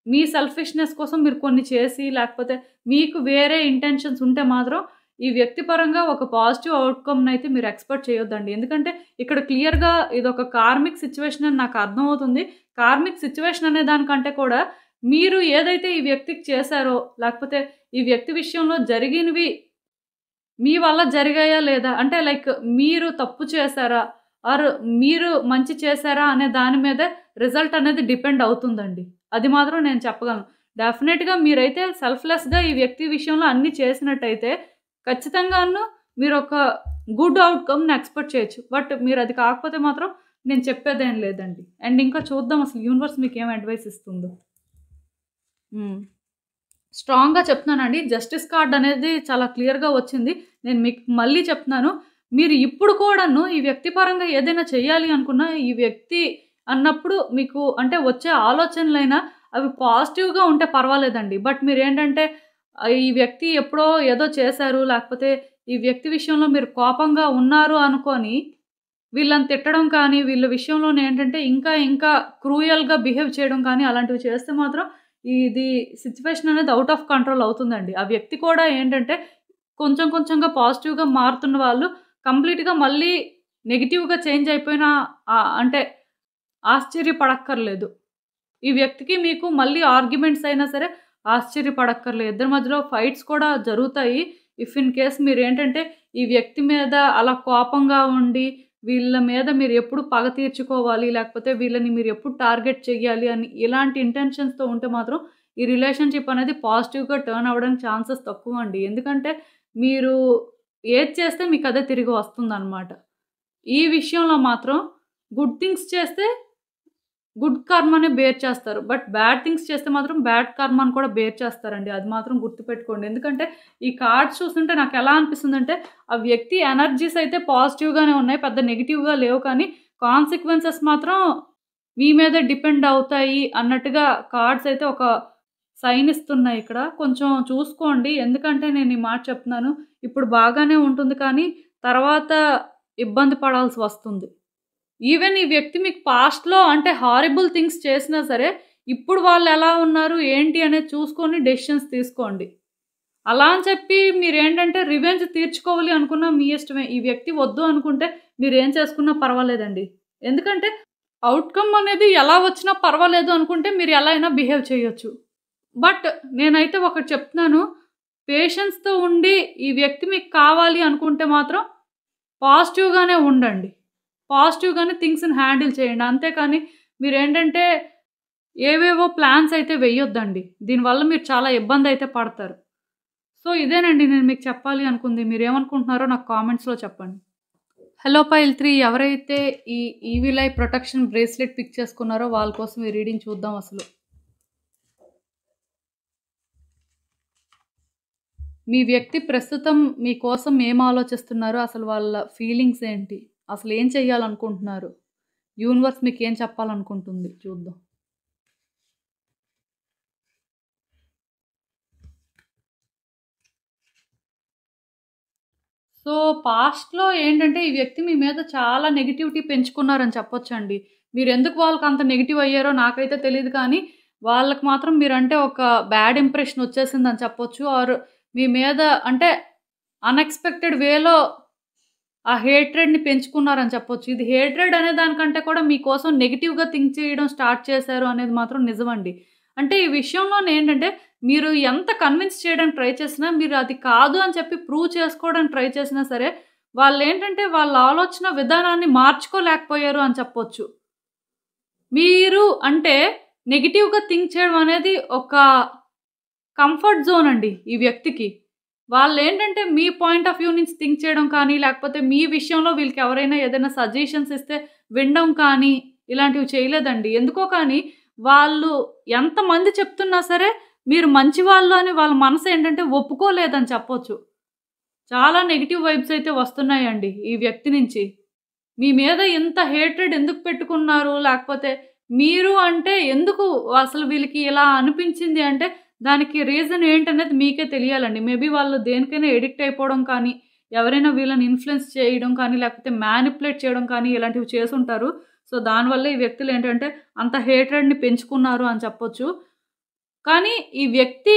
మీ సెల్ఫిష్‌నెస్ కోసం మీరు కొన్ని చేసి, లేకపోతే మీకు వేరే ఇంటెన్షన్స్ ఉంటే మాత్రం ఈ వ్యక్తి పరంగా ఒక పాజిటివ్ ఔట్‌కమ్‌నయితే మీరు ఎక్స్‌పెక్ట్ చేయొద్దండి. ఎందుకంటే ఇక్కడ క్లియర్‌గా ఇదొక కార్మిక్ సిట్యుయేషన్ అని నాకు అర్థమవుతుంది. కార్మిక్ సిట్యుయేషన్ అనే దానికంటే కూడా మీరు ఏదైతే ఈ వ్యక్తికి చేశారో, లేకపోతే ఈ వ్యక్తి విషయంలో జరిగినవి మీ వల్ల జరిగాయా లేదా? అంటే లైక్ మీరు తప్పు చేశారా? ఆర్ మీరు మంచి చేశారా? అనే దాని మీదే రిజల్ట్ అనేది డిపెండ్ అవుతుందండి. అది మాత్రం నేను చెప్పగలను. డెఫినిట్‌గా మీరైతే సెల్ఫ్‌లెస్‌గా ఈ వ్యక్తి విషయంలో అన్నీ చేసినట్టయితే ఖచ్చితంగాను మీరొక గుడ్ ఔట్‌కమ్‌ని ఎక్స్‌పెక్ట్ చేయొచ్చు. బట్ మీరది కాకపోతే మాత్రం నేను చెప్పేదేం లేదండి. అండ్ ఇంకా చూద్దాం అసలు యూనివర్స్ మీకేం అడ్వైస్ ఇస్తుందో. హ్మ్. స్ట్రాంగ్‌గా చెప్తున్నానండి. జస్టిస్ కార్డ్ అనేది చాలా క్లియర్‌గా వచ్చింది. నేను మీకు మళ్ళీ చెప్తున్నాను. మీరు ఇప్పుడు కూడాను ఈ వ్యక్తి పరంగా ఏదైనా చేయాలి అనుకున్నా, ఈ వ్యక్తి అన్నప్పుడు మీకు అంటే వచ్చే ఆలోచనలైనా అవి పాజిటివ్‌గా ఉంటే పర్వాలేదండి. బట్ మీరేంటంటే ఈ వ్యక్తి ఎప్పుడో ఏదో చేశారు, లేకపోతే ఈ వ్యక్తి విషయంలో మీరు కోపంగా ఉన్నారు అనుకోని వీళ్ళని తిట్టడం కానీ, వీళ్ళ విషయంలోనేంటంటే ఇంకా ఇంకా క్రూయల్‌గా బిహేవ్ చేయడం కానీ అలాంటివి చేస్తే మాత్రం ఇది సిట్యుయేషన్ అనేది ఔట్ ఆఫ్ కంట్రోల్ అవుతుందండి. ఆ వ్యక్తి కూడా ఏంటంటే కొంచెం కొంచెంగా పాజిటివ్‌గా మారుతున్న వాళ్ళు కంప్లీట్‌గా మళ్ళీ నెగెటివ్‌గా చేంజ్ అయిపోయినా అంటే ఆశ్చర్యపడక్కర్లేదు. ఈ వ్యక్తికి మీకు మళ్ళీ ఆర్గ్యుమెంట్స్ అయినా సరే ఆశ్చర్యపడక్కర్లేదు. ఇద్దరి మధ్యలో ఫైట్స్ కూడా జరుగుతాయి. ఇఫ్ ఇన్ కేస్ మీరేంటంటే ఈ వ్యక్తి మీద అలా కోపంగా ఉండి, వీళ్ళ మీద మీరు ఎప్పుడు పగ తీర్చుకోవాలి, లేకపోతే వీళ్ళని మీరు ఎప్పుడు టార్గెట్ చెయ్యాలి అని ఇలాంటి ఇంటెన్షన్స్‌తో ఉంటే మాత్రం ఈ రిలేషన్‌షిప్ అనేది పాజిటివ్‌గా టర్న్ అవ్వడానికి ఛాన్సెస్ తక్కువండి. ఎందుకంటే మీరు ఏది చేస్తే మీకదే తిరిగి వస్తుందనమాట. ఈ విషయంలో మాత్రం గుడ్ థింగ్స్ చేస్తే గుడ్ కర్మనే బేర్ చేస్తారు. బట్ బ్యాడ్ థింగ్స్ చేస్తే మాత్రం బ్యాడ్ కర్మని కూడా బేర్ చేస్తారండి. అది మాత్రం గుర్తుపెట్టుకోండి. ఎందుకంటే ఈ కార్డ్స్ చూస్తుంటే నాకెలా అనిపిస్తుందంటే ఆ వ్యక్తి ఎనర్జీస్ అయితే పాజిటివ్‌గానే ఉన్నాయి. పెద్ద నెగెటివ్‌గా లేవు కానీ కాన్సిక్వెన్సెస్ మాత్రం మీ మీదే డిపెండ్ అవుతాయి అన్నట్టుగా కార్డ్స్ అయితే ఒక సైన్ ఇస్తున్నాయి ఇక్కడ. కొంచెం చూసుకోండి. ఎందుకంటే నేను ఈ మాట చెప్తున్నాను. ఇప్పుడు బాగానే ఉంటుంది కానీ తర్వాత ఇబ్బంది పడాల్సి వస్తుంది. ఈవెన్ ఈ వ్యక్తి మీకు పాస్ట్‌లో అంటే హారిబుల్ థింగ్స్ చేసినా సరే, ఇప్పుడు వాళ్ళెలా ఉన్నారు, ఏంటి అనేది చూసుకొని డెసిషన్స్ తీసుకోండి. అలా అని చెప్పి మీరేంటంటే రివెంజ్ తీర్చుకోవాలి అనుకున్నా మీ ఇష్టమే. ఈ వ్యక్తి వద్దు అనుకుంటే మీరేం చేసుకున్నా పర్వాలేదండి. ఎందుకంటే ఔట్‌కమ్ అనేది ఎలా వచ్చినా పర్వాలేదు అనుకుంటే మీరు ఎలా అయినా బిహేవ్ చేయొచ్చు. బట్ నేనైతే ఒకటి చెప్తున్నాను. పేషెన్స్‌తో ఉండి ఈ వ్యక్తి మీకు కావాలి అనుకుంటే మాత్రం పాజిటివ్‌గానే ఉండండి. పాజిటివ్‌గానే థింగ్స్‌ని హ్యాండిల్ చేయండి. అంతేకాని మీరేంటంటే ఏవేవో ప్లాన్స్ అయితే వేయొద్దండి. దీనివల్ల మీరు చాలా ఇబ్బందయితే పడతారు. సో, ఇదేనండి నేను మీకు చెప్పాలి అనుకుంది. మీరేమనుకుంటున్నారో నాకు కామెంట్స్‌లో చెప్పండి. హలో పైల్ 3 ఎవరైతే ఈ evil eye protection bracelet pick చేసుకున్నారో వాళ్ళ కోసం ఈ రీడింగ్ చూద్దాం అసలు. మీ వ్యక్తి ప్రస్తుతం మీకోసం ఏం ఆలోచిస్తున్నారో, అసలు వాళ్ళ ఫీలింగ్స్ ఏంటి? అసలేం చెయ్యాలనుకుంటున్నారు? యూనివర్స్ మీకేం చెప్పాలనుకుంటుంది? చూద్దాం. సో, పాస్ట్‌లో ఏంటంటే, ఈ వ్యక్తి మీ మీద చాలా నెగటివిటీ పెంచుకున్నారని చెప్పొచ్చండి. మీరెందుకు వాళ్ళకంత నెగెటివ్ అయ్యారో నాకైతే తెలీదు కానీ, వాళ్ళకి మాత్రం మీరంటే ఒక బ్యాడ్ ఇంప్రెషన్ ఒచ్చేసిందని చెప్పొచ్చు. ఆర్ మీ మీద అంటే అన్‌ఎక్స్‌పెక్టెడ్ వేలో ఆ హేట్రెడ్‌ని పెంచుకున్నారని చెప్పొచ్చు. ఇది హేట్రెడ్ అనే దానికంటే కూడా మీకోసం నెగెటివ్‌గా థింక్ చేయడం స్టార్ట్ చేశారు అనేది మాత్రం నిజమండి. అంటే ఈ విషయంలోనేంటంటే మీరు ఎంత కన్విన్స్ చేయడానికి ట్రై చేసినా, మీరు అది కాదు అని చెప్పి ప్రూవ్ చేసుకోవడానికి ట్రై చేసినా సరే, వాళ్ళేంటంటే వాళ్ళ ఆలోచన విధానాన్ని మార్చుకోలేకపోయారు అని చెప్పొచ్చు. మీరు అంటే నెగెటివ్‌గా థింక్ చేయడం అనేది ఒక కంఫర్ట్ జోన్ అండి ఈ వ్యక్తికి. వాళ్ళేంటంటే మీ పాయింట్ ఆఫ్ వ్యూ నుంచి థింక్ చేయడం కానీ, లేకపోతే మీ విషయంలో వీళ్ళకెవరైనా ఏదైనా సజెషన్స్ ఇస్తే వినడం కానీ, ఇలాంటివి చేయలేదండి. ఎందుకో కానీ వాళ్ళు ఎంతమంది చెప్తున్నా సరే, మీరు మంచివాళ్ళు అని వాళ్ళ మనసేంటంటే ఒప్పుకోలేదని చెప్పొచ్చు. చాలా నెగెటివ్ వైబ్స్ అయితే వస్తున్నాయండి ఈ వ్యక్తి నుంచి. మీ మీద ఇంత హేట్రెడ్ ఎందుకు పెట్టుకున్నారు? లేకపోతే మీరు అంటే ఎందుకు అసలు వీళ్ళకి ఇలా అనిపించింది అంటే, దానికి రీజన్ ఏంటనేది మీకే తెలియాలండి. మేబీ వాళ్ళు దేనికైనా అడిక్ట్ అయిపోవడం కానీ, ఎవరైనా వీళ్ళని ఇన్‌ఫ్లుయెన్స్ చేయడం కానీ, లేకపోతే మ్యానిప్యులేట్ చేయడం కానీ ఇలాంటివి చేసుంటారు. సో, దానివల్ల ఈ వ్యక్తులేంటంటే అంత హేట్రెడ్‌ని పెంచుకున్నారు అని చెప్పొచ్చు. కానీ ఈ వ్యక్తి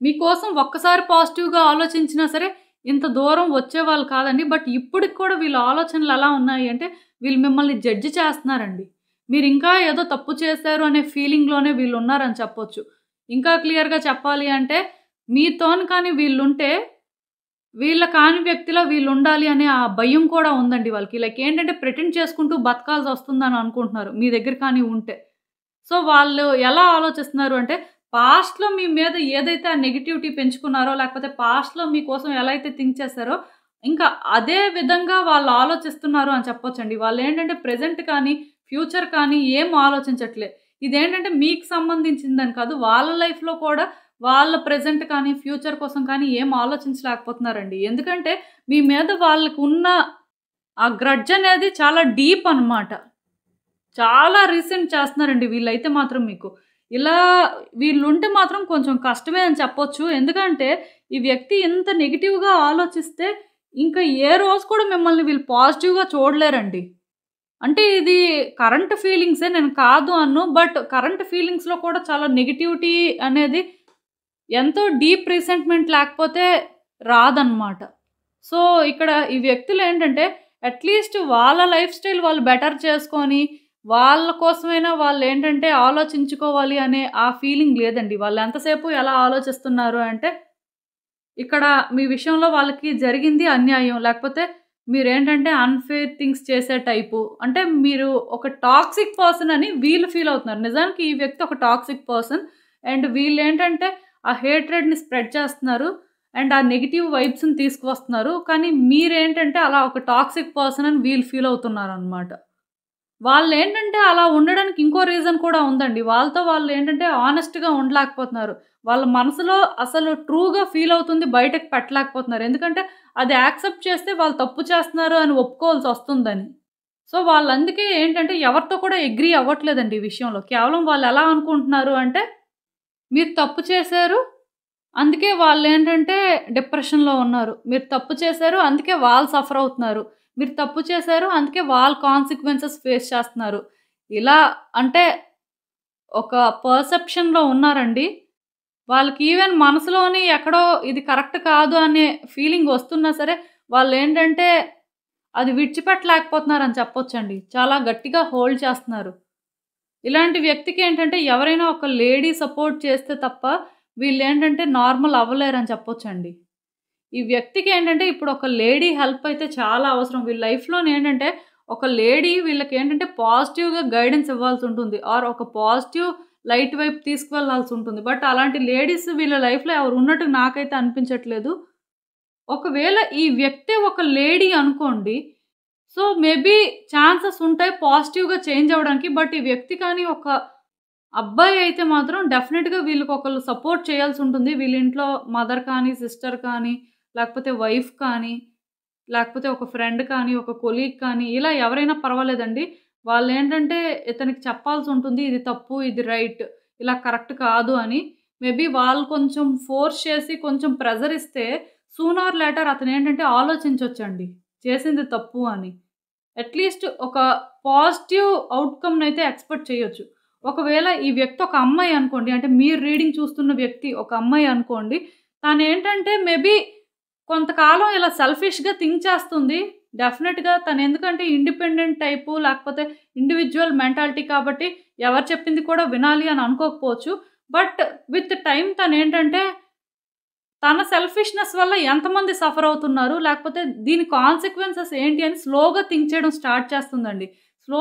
మీకోసం ఒక్కసారి పాజిటివ్‌గా ఆలోచించినా సరే, ఇంత దూరం వచ్చేవాళ్ళు కాదండి. బట్ ఇప్పటికి కూడా వీళ్ళ ఆలోచనలు ఎలా ఉన్నాయి అంటే, వీళ్ళు మిమ్మల్ని జడ్జ్ చేస్తున్నారండి. మీరింకా ఏదో తప్పు చేశారు అనే ఫీలింగ్‌లోనే వీళ్ళున్నారని చెప్పొచ్చు. ఇంకా క్లియర్‌గా చెప్పాలి అంటే, మీతోని కానీ వీళ్ళుంటే, వీళ్ళ కాని వ్యక్తిలా వీళ్ళుండాలి అనే ఆ భయం కూడా ఉందండి వాళ్ళకి. లైక్ ఏంటంటే ప్రిటెండ్ చేసుకుంటూ బతకాల్సొస్తుందని అనుకుంటున్నారు. మీ దగ్గర కానీ ఉంటే. సో, వాళ్ళు ఎలా ఆలోచిస్తున్నారు అంటే, పాస్ట్‌లో మీ మీద ఏదైతే ఆ నెగటివిటీ పెంచుకున్నారో, లేకపోతే పాస్ట్‌లో మీకోసం ఎలా అయితే థింక్ చేశారో, ఇంకా అదే విధంగా వాళ్ళు ఆలోచిస్తున్నారు అని చెప్పొచ్చండి. వాళ్ళేంటంటే ప్రెజెంట్ కానీ, ఫ్యూచర్ కానీ ఏం ఆలోచించట్లే. ఇదేంటంటే మీకు సంబంధించిందని కాదు. వాళ్ళ లైఫ్‌లో కూడా వాళ్ళ ప్రెజెంట్ కానీ, ఫ్యూచర్ కోసం కానీ ఏం ఆలోచించలేకపోతున్నారండి. ఎందుకంటే మీ మీద వాళ్ళకున్న ఆ గ్రడ్జ్ అనేది చాలా డీప్ అనమాట. చాలా రీసెంట్ చేస్తున్నారండి వీళ్ళైతే మాత్రం మీకు. ఇలా వీళ్ళుంటే మాత్రం కొంచెం కష్టమే అని చెప్పొచ్చు. ఎందుకంటే ఈ వ్యక్తి ఇంత నెగెటివ్‌గా ఆలోచిస్తే ఇంకా ఏ రోజు కూడా మిమ్మల్ని వీళ్ళు పాజిటివ్‌గా చూడలేరండి. అంటే ఇది కరెంట్ ఫీలింగ్సే నేను కాదు అనను. బట్ కరెంట్ ఫీలింగ్స్‌లో కూడా చాలా నెగటివిటీ అనేది ఎంతో డీప్ రీసెంట్‌మెంట్ లేకపోతే రాదనమాట. సో, ఇక్కడ ఈ వ్యక్తులేంటంటే అట్‌లీస్ట్ వాళ్ళ లైఫ్ స్టైల్ వాళ్ళు బెటర్ చేసుకొని, వాళ్ళ కోసమైనా వాళ్ళేంటంటే ఆలోచించుకోవాలి అనే ఆ ఫీలింగ్ లేదండి. వాళ్ళెంతసేపు ఎలా ఆలోచిస్తున్నారు అంటే, ఇక్కడ మీ విషయంలో వాళ్ళకి జరిగింది అన్యాయం. లేకపోతే మీరేంటంటే అన్‌ఫెయిర్ థింగ్స్ చేసే టైపు. అంటే మీరు ఒక టాక్సిక్ పర్సన్ అని వీళ్ళు ఫీల్ అవుతున్నారు. నిజానికి ఈ వ్యక్తి ఒక టాక్సిక్ పర్సన్. అండ్ వీళ్ళేంటంటే ఆ హేట్రెడ్‌ని స్ప్రెడ్ చేస్తున్నారు. అండ్ ఆ నెగెటివ్ వైబ్స్‌ని తీసుకువస్తున్నారు. కానీ మీరేంటంటే అలా ఒక టాక్సిక్ పర్సన్ అని వీళ్ళు ఫీల్ అవుతున్నారనమాట. వాళ్ళేంటంటే అలా ఉండడానికి ఇంకో రీజన్ కూడా ఉందండి. వాళ్ళతో వాళ్ళేంటంటే హానెస్ట్‌గా ఉండలేకపోతున్నారు. వాళ్ళ మనసులో అసలు ట్రూగా ఫీల్ అవుతుంది బయటకి పెట్టలేకపోతున్నారు. ఎందుకంటే అది యాక్సెప్ట్ చేస్తే వాళ్ళు తప్పు చేస్తున్నారు అని ఒప్పుకోవాల్సొస్తుందని. సో, వాళ్ళందుకే ఏంటంటే ఎవరితో కూడా అగ్రీ అవ్వట్లేదండి ఈ విషయంలో. కేవలం వాళ్ళెలా అనుకుంటున్నారు అంటే, మీరు తప్పు చేశారు. అందుకే వాళ్ళేంటంటే డిప్రెషన్‌లో ఉన్నారు. మీరు తప్పు చేశారు. అందుకే వాళ్ళు సఫర్ అవుతున్నారు. మీరు తప్పు చేశారు. అందుకే వాళ్ళు కాన్సిక్వెన్సెస్ ఫేస్ చేస్తున్నారు. ఇలా అంటే ఒక పర్సెప్షన్‌లో ఉన్నారండి. వాళ్ళకి ఈవెన్ మనసులోని ఎక్కడో ఇది కరెక్ట్ కాదు అనే ఫీలింగ్ వస్తున్నా సరే, వాళ్ళేంటంటే అది విడిచిపెట్టలేకపోతున్నారని చెప్పొచ్చండి. చాలా గట్టిగా హోల్డ్ చేస్తున్నారు. ఇలాంటి వ్యక్తికేంటంటే ఎవరైనా ఒక లేడీ సపోర్ట్ చేస్తే తప్ప వీళ్ళేంటంటే నార్మల్ అవ్వలేరని చెప్పొచ్చండి. ఈ వ్యక్తికేంటంటే ఇప్పుడు ఒక లేడీ హెల్ప్ అయితే చాలా అవసరం. వీళ్ళ లైఫ్‌లోనేంటంటే ఒక లేడీ వీళ్ళకేంటంటే పాజిటివ్‌గా గైడెన్స్ ఇవ్వాల్సుంటుంది. ఆర్ ఒక పాజిటివ్ లైట్ వైపు తీసుకువెళ్ళాల్సుంటుంది. బట్ అలాంటి లేడీస్ వీళ్ళ లైఫ్‌లో ఎవరు ఉన్నట్టు నాకైతే అనిపించట్లేదు. ఒకవేళ ఈ వ్యక్తి ఒక లేడీ అనుకోండి. సో, మేబీ ఛాన్సెస్ ఉంటాయి పాజిటివ్‌గా చేంజ్ అవ్వడానికి. బట్ ఈ వ్యక్తి కానీ ఒక అబ్బాయి అయితే మాత్రం డెఫినిట్‌గా వీళ్ళకొకళ్ళు సపోర్ట్ చేయాల్సుంటుంది. వీళ్ళింట్లో మదర్ కానీ, సిస్టర్ కానీ, లేకపోతే వైఫ్ కానీ లేకపోతే ఒక ఫ్రెండ్ కానీ, ఒక కొలీగ్ కానీ ఇలా ఎవరైనా పర్వాలేదండి. వాళ్ళేంటంటే ఇతనికి చెప్పాల్సుంటుంది. ఇది తప్పు, ఇది రైట్, ఇలా కరెక్ట్ కాదు అని. మేబీ వాళ్ళు కొంచెం ఫోర్స్ చేసి కొంచెం ప్రెషర్ ఇస్తే సూన్ ఆర్ లేటర్ అతనేంటంటే ఆలోచించొచ్చండి. చేసింది తప్పు అని. అట్‌లీస్ట్ ఒక పాజిటివ్ ఔట్‌కమ్‌నైతే ఎక్స్‌పెక్ట్ చేయొచ్చు. ఒకవేళ ఈ వ్యక్తి ఒక అమ్మాయి అనుకోండి. అంటే మీరు రీడింగ్ చూస్తున్న వ్యక్తి ఒక అమ్మాయి అనుకోండి. తనేంటంటే మేబీ కొంతకాలం ఇలా సెల్ఫిష్‌గా థింక్ చేస్తుంది. డెఫినిట్‌గా తనెందుకంటే ఇండిపెండెంట్ టైపు లేకపోతే ఇండివిడ్యువల్ మెంటాలిటీ కాబట్టి ఎవరు చెప్పింది కూడా వినాలి అని అనుకోకపోవచ్చు. బట్ విత్ టైమ్ తనేంటంటే తన సెల్ఫిష్‌నెస్ వల్ల ఎంతమంది సఫర్ అవుతున్నారు? లేకపోతే దీని కాన్సిక్వెన్సెస్ ఏంటి అని స్లోగా థింక్ చేయడం స్టార్ట్ చేస్తుందండి.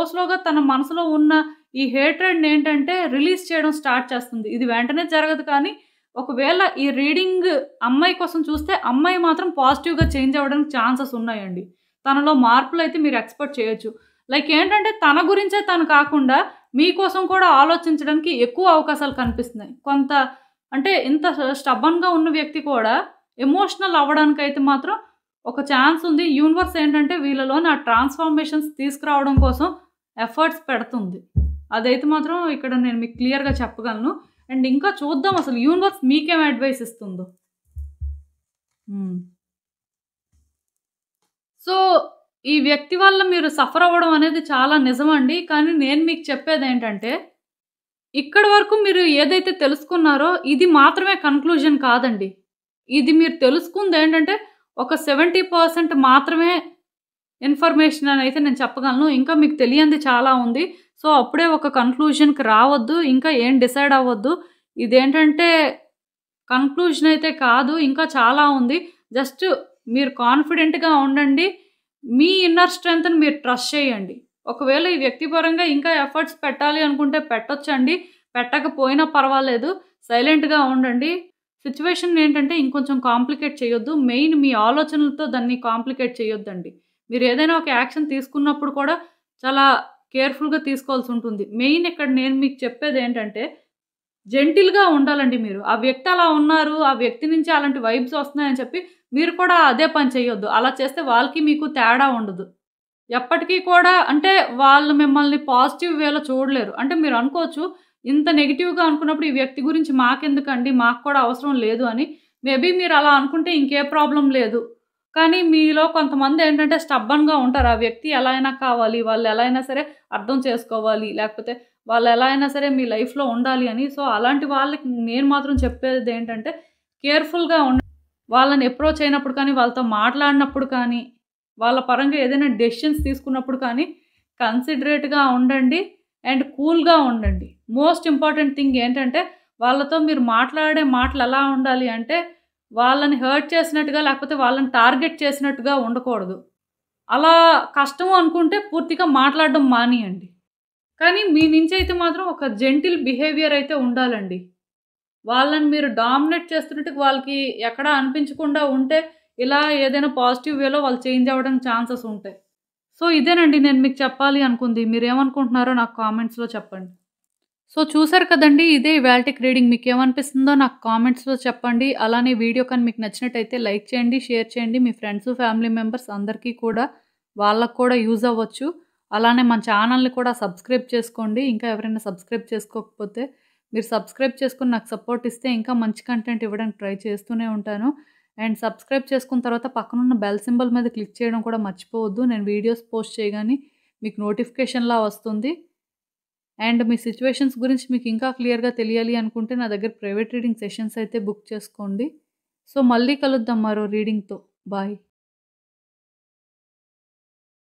స్లోగా తన మనసులో ఉన్న ఈ హేట్రెడ్‌నేంటంటే రిలీజ్ చేయడం స్టార్ట్ చేస్తుంది. ఇది వెంటనే జరగదు కానీ, ఒకవేళ ఈ రీడింగ్ అమ్మాయి కోసం చూస్తే, అమ్మాయి మాత్రం పాజిటివ్‌గా చేంజ్ అవ్వడానికి ఛాన్సెస్ ఉన్నాయండి. తనలో మార్పులైతే మీరు ఎక్స్‌పెక్ట్ చేయొచ్చు. లైక్ ఏంటంటే, తన గురించే తను కాకుండా, మీకోసం కూడా ఆలోచించడానికి ఎక్కువ అవకాశాలు కనిపిస్తున్నాయి. అంటే ఇంత స్టబ్బర్న్‌గా ఉన్న వ్యక్తి కూడా ఎమోషనల్ అవ్వడానికైతే మాత్రం ఒక ఛాన్స్ ఉంది. యూనివర్స్ ఏంటంటే వీళ్ళలోని ఆ ట్రాన్స్‌ఫర్మేషన్స్ తీసుకురావడం కోసం ఎఫర్ట్స్ పెడుతుంది. అదైతే మాత్రం ఇక్కడ నేను మీకు క్లియర్‌గా చెప్పగలను. అండ్ ఇంకా చూద్దాం అసలు యూనివర్స్ మీకేం అడ్వైస్ ఇస్తుందో. సో, ఈ వ్యక్తి వల్ల మీరు సఫర్ అవ్వడం అనేది చాలా నిజమండి. కానీ నేను మీకు చెప్పేదేంటంటే, ఇక్కడి వరకు మీరు ఏదైతే తెలుసుకున్నారో ఇది మాత్రమే కన్‌క్లూజన్ కాదండి. ఇది మీరు తెలుసుకుందేంటంటే ఒక 70% మాత్రమే ఇన్ఫర్మేషన్ అనైతే నేను చెప్పగలను. ఇంకా మీకు తెలియంది చాలా ఉంది. సో, అప్పుడే ఒక కన్‌క్లూజన్‌కి రావద్దు. ఇంకా ఏం డిసైడ్ అవ్వద్దు. ఇదేంటంటే కన్‌క్లూజన్ అయితే కాదు. ఇంకా చాలా ఉంది. జస్ట్ మీరు కాన్ఫిడెంట్‌గా ఉండండి. మీ ఇన్నర్ స్ట్రెంగ్త్‌ని మీరు ట్రస్ట్ చేయండి. ఒకవేళ ఈ వ్యక్తి పరంగా ఇంకా ఎఫర్ట్స్ పెట్టాలి అనుకుంటే పెట్టొచ్చండి. పెట్టకపోయినా పర్వాలేదు. సైలెంట్‌గా ఉండండి. సిట్యుయేషన్ ఏంటంటే ఇంకొంచెం కాంప్లికేట్ చేయొద్దు. మెయిన్ మీ ఆలోచనలతో దాన్ని కాంప్లికేట్ చేయొద్దండి. మీరు ఏదైనా ఒక యాక్షన్ తీసుకున్నప్పుడు కూడా చాలా కేర్‌ఫుల్‌గా తీసుకోవాల్సుంటుంది. మెయిన్ ఇక్కడ నేను మీకు చెప్పేదేంటంటే జెంటిల్‌గా ఉండాలండి మీరు. ఆ వ్యక్తి అలా ఉన్నారు, ఆ వ్యక్తి నుంచి అలాంటి వైబ్స్ వస్తున్నాయని చెప్పి మీరు కూడా అదే పని చేయొద్దు. అలా చేస్తే వాళ్ళకి మీకు తేడా ఉండదు. ఎప్పటికీ కూడా అంటే వాళ్ళు మిమ్మల్ని పాజిటివ్ వేలో చూడలేరు. అంటే మీరు అనుకోవచ్చు, ఇంత నెగెటివ్‌గా అనుకున్నప్పుడు ఈ వ్యక్తి గురించి మాకెందుకండి? మాకు కూడా అవసరం లేదు అని. మేబీ మీరు అలా అనుకుంటే ఇంకే ప్రాబ్లమ్ లేదు. కానీ మీలో కొంతమందేంటంటే స్టబ్బర్న్‌గా ఉంటారు. ఆ వ్యక్తి ఎలా అయినా కావాలి, వాళ్ళు ఎలా అయినా సరే అర్థం చేసుకోవాలి. లేకపోతే వాళ్ళు ఎలా అయినా సరే మీ లైఫ్‌లో ఉండాలి అని. సో, అలాంటి వాళ్ళకి నేను మాత్రం చెప్పేదేంటంటే కేర్‌ఫుల్‌గా వాళ్ళని అప్రోచ్ అయినప్పుడు కానీ, వాళ్ళతో మాట్లాడినప్పుడు కానీ, వాళ్ళ పరంగా ఏదైనా డెసిషన్స్ తీసుకున్నప్పుడు కానీ కన్సిడరేట్‌గా ఉండండి. అండ్ కూల్‌గా ఉండండి. మోస్ట్ ఇంపార్టెంట్ థింగ్ ఏంటంటే వాళ్ళతో మీరు మాట్లాడే మాటలు ఎలా ఉండాలి అంటే వాళ్ళని హర్ట్ చేసినట్టుగా లేకపోతే వాళ్ళని టార్గెట్ చేసినట్టుగా ఉండకూడదు. అలా కష్టం అనుకుంటే పూర్తిగా మాట్లాడడం మానేయండి. కానీ మీ నుంచి అయితే మాత్రం ఒక జెంటిల్ బిహేవియర్ అయితే ఉండాలండి. వాళ్ళని మీరు డామినేట్ చేస్తున్నట్టు వాళ్ళకి ఎక్కడ అనిపించకుండా ఉంటే, ఇలా ఏదైనా పాజిటివ్ వేలో వాళ్ళు చేంజ్ అవ్వడానికి ఛాన్సెస్ ఉంటాయి. సో, ఇదేనండి నేను మీకు చెప్పాలి అనుకుంది. మీరేమనుకుంటున్నారో నాకు కామెంట్స్‌లో చెప్పండి. సో, చూసారు కదండీ! ఇదే ఇవాల్టికి రీడింగ్. మీకేమనిపిస్తుందో నాకు కామెంట్స్‌లో చెప్పండి. అలానే వీడియో కానీ మీకు నచ్చినట్టయితే లైక్ చేయండి, షేర్ చేయండి. మీ ఫ్రెండ్స్, ఫ్యామిలీ మెంబర్స్ అందరికీ కూడా వాళ్ళకి కూడా యూజ్ అవ్వచ్చు. అలానే మన ఛానల్‌ని కూడా సబ్స్క్రైబ్ చేసుకోండి. ఇంకా ఎవరైనా సబ్స్క్రైబ్ చేసుకోకపోతే మీరు సబ్స్క్రైబ్ చేసుకొని నాకు సపోర్ట్ ఇస్తే ఇంకా మంచి కంటెంట్ ఇవ్వడానికి ట్రై చేస్తూనే ఉంటాను. అండ్ సబ్స్క్రైబ్ చేసుకున్న తర్వాత పక్కనున్న బెల్ సింబల్ మీద క్లిక్ చేయడం కూడా మర్చిపోవద్దు. నేను వీడియోస్ పోస్ట్ చేయగానే మీకు నోటిఫికేషన్‌లా వస్తుంది. అండ్ మీ సిట్యుయేషన్స్ గురించి మీకు ఇంకా క్లియర్‌గా తెలియాలి అనుకుంటే నా దగ్గర ప్రైవేట్ రీడింగ్ సెషన్స్ అయితే బుక్ చేసుకోండి. సో, మళ్ళీ కలుద్దాం మరో రీడింగ్‌తో. బాయ్.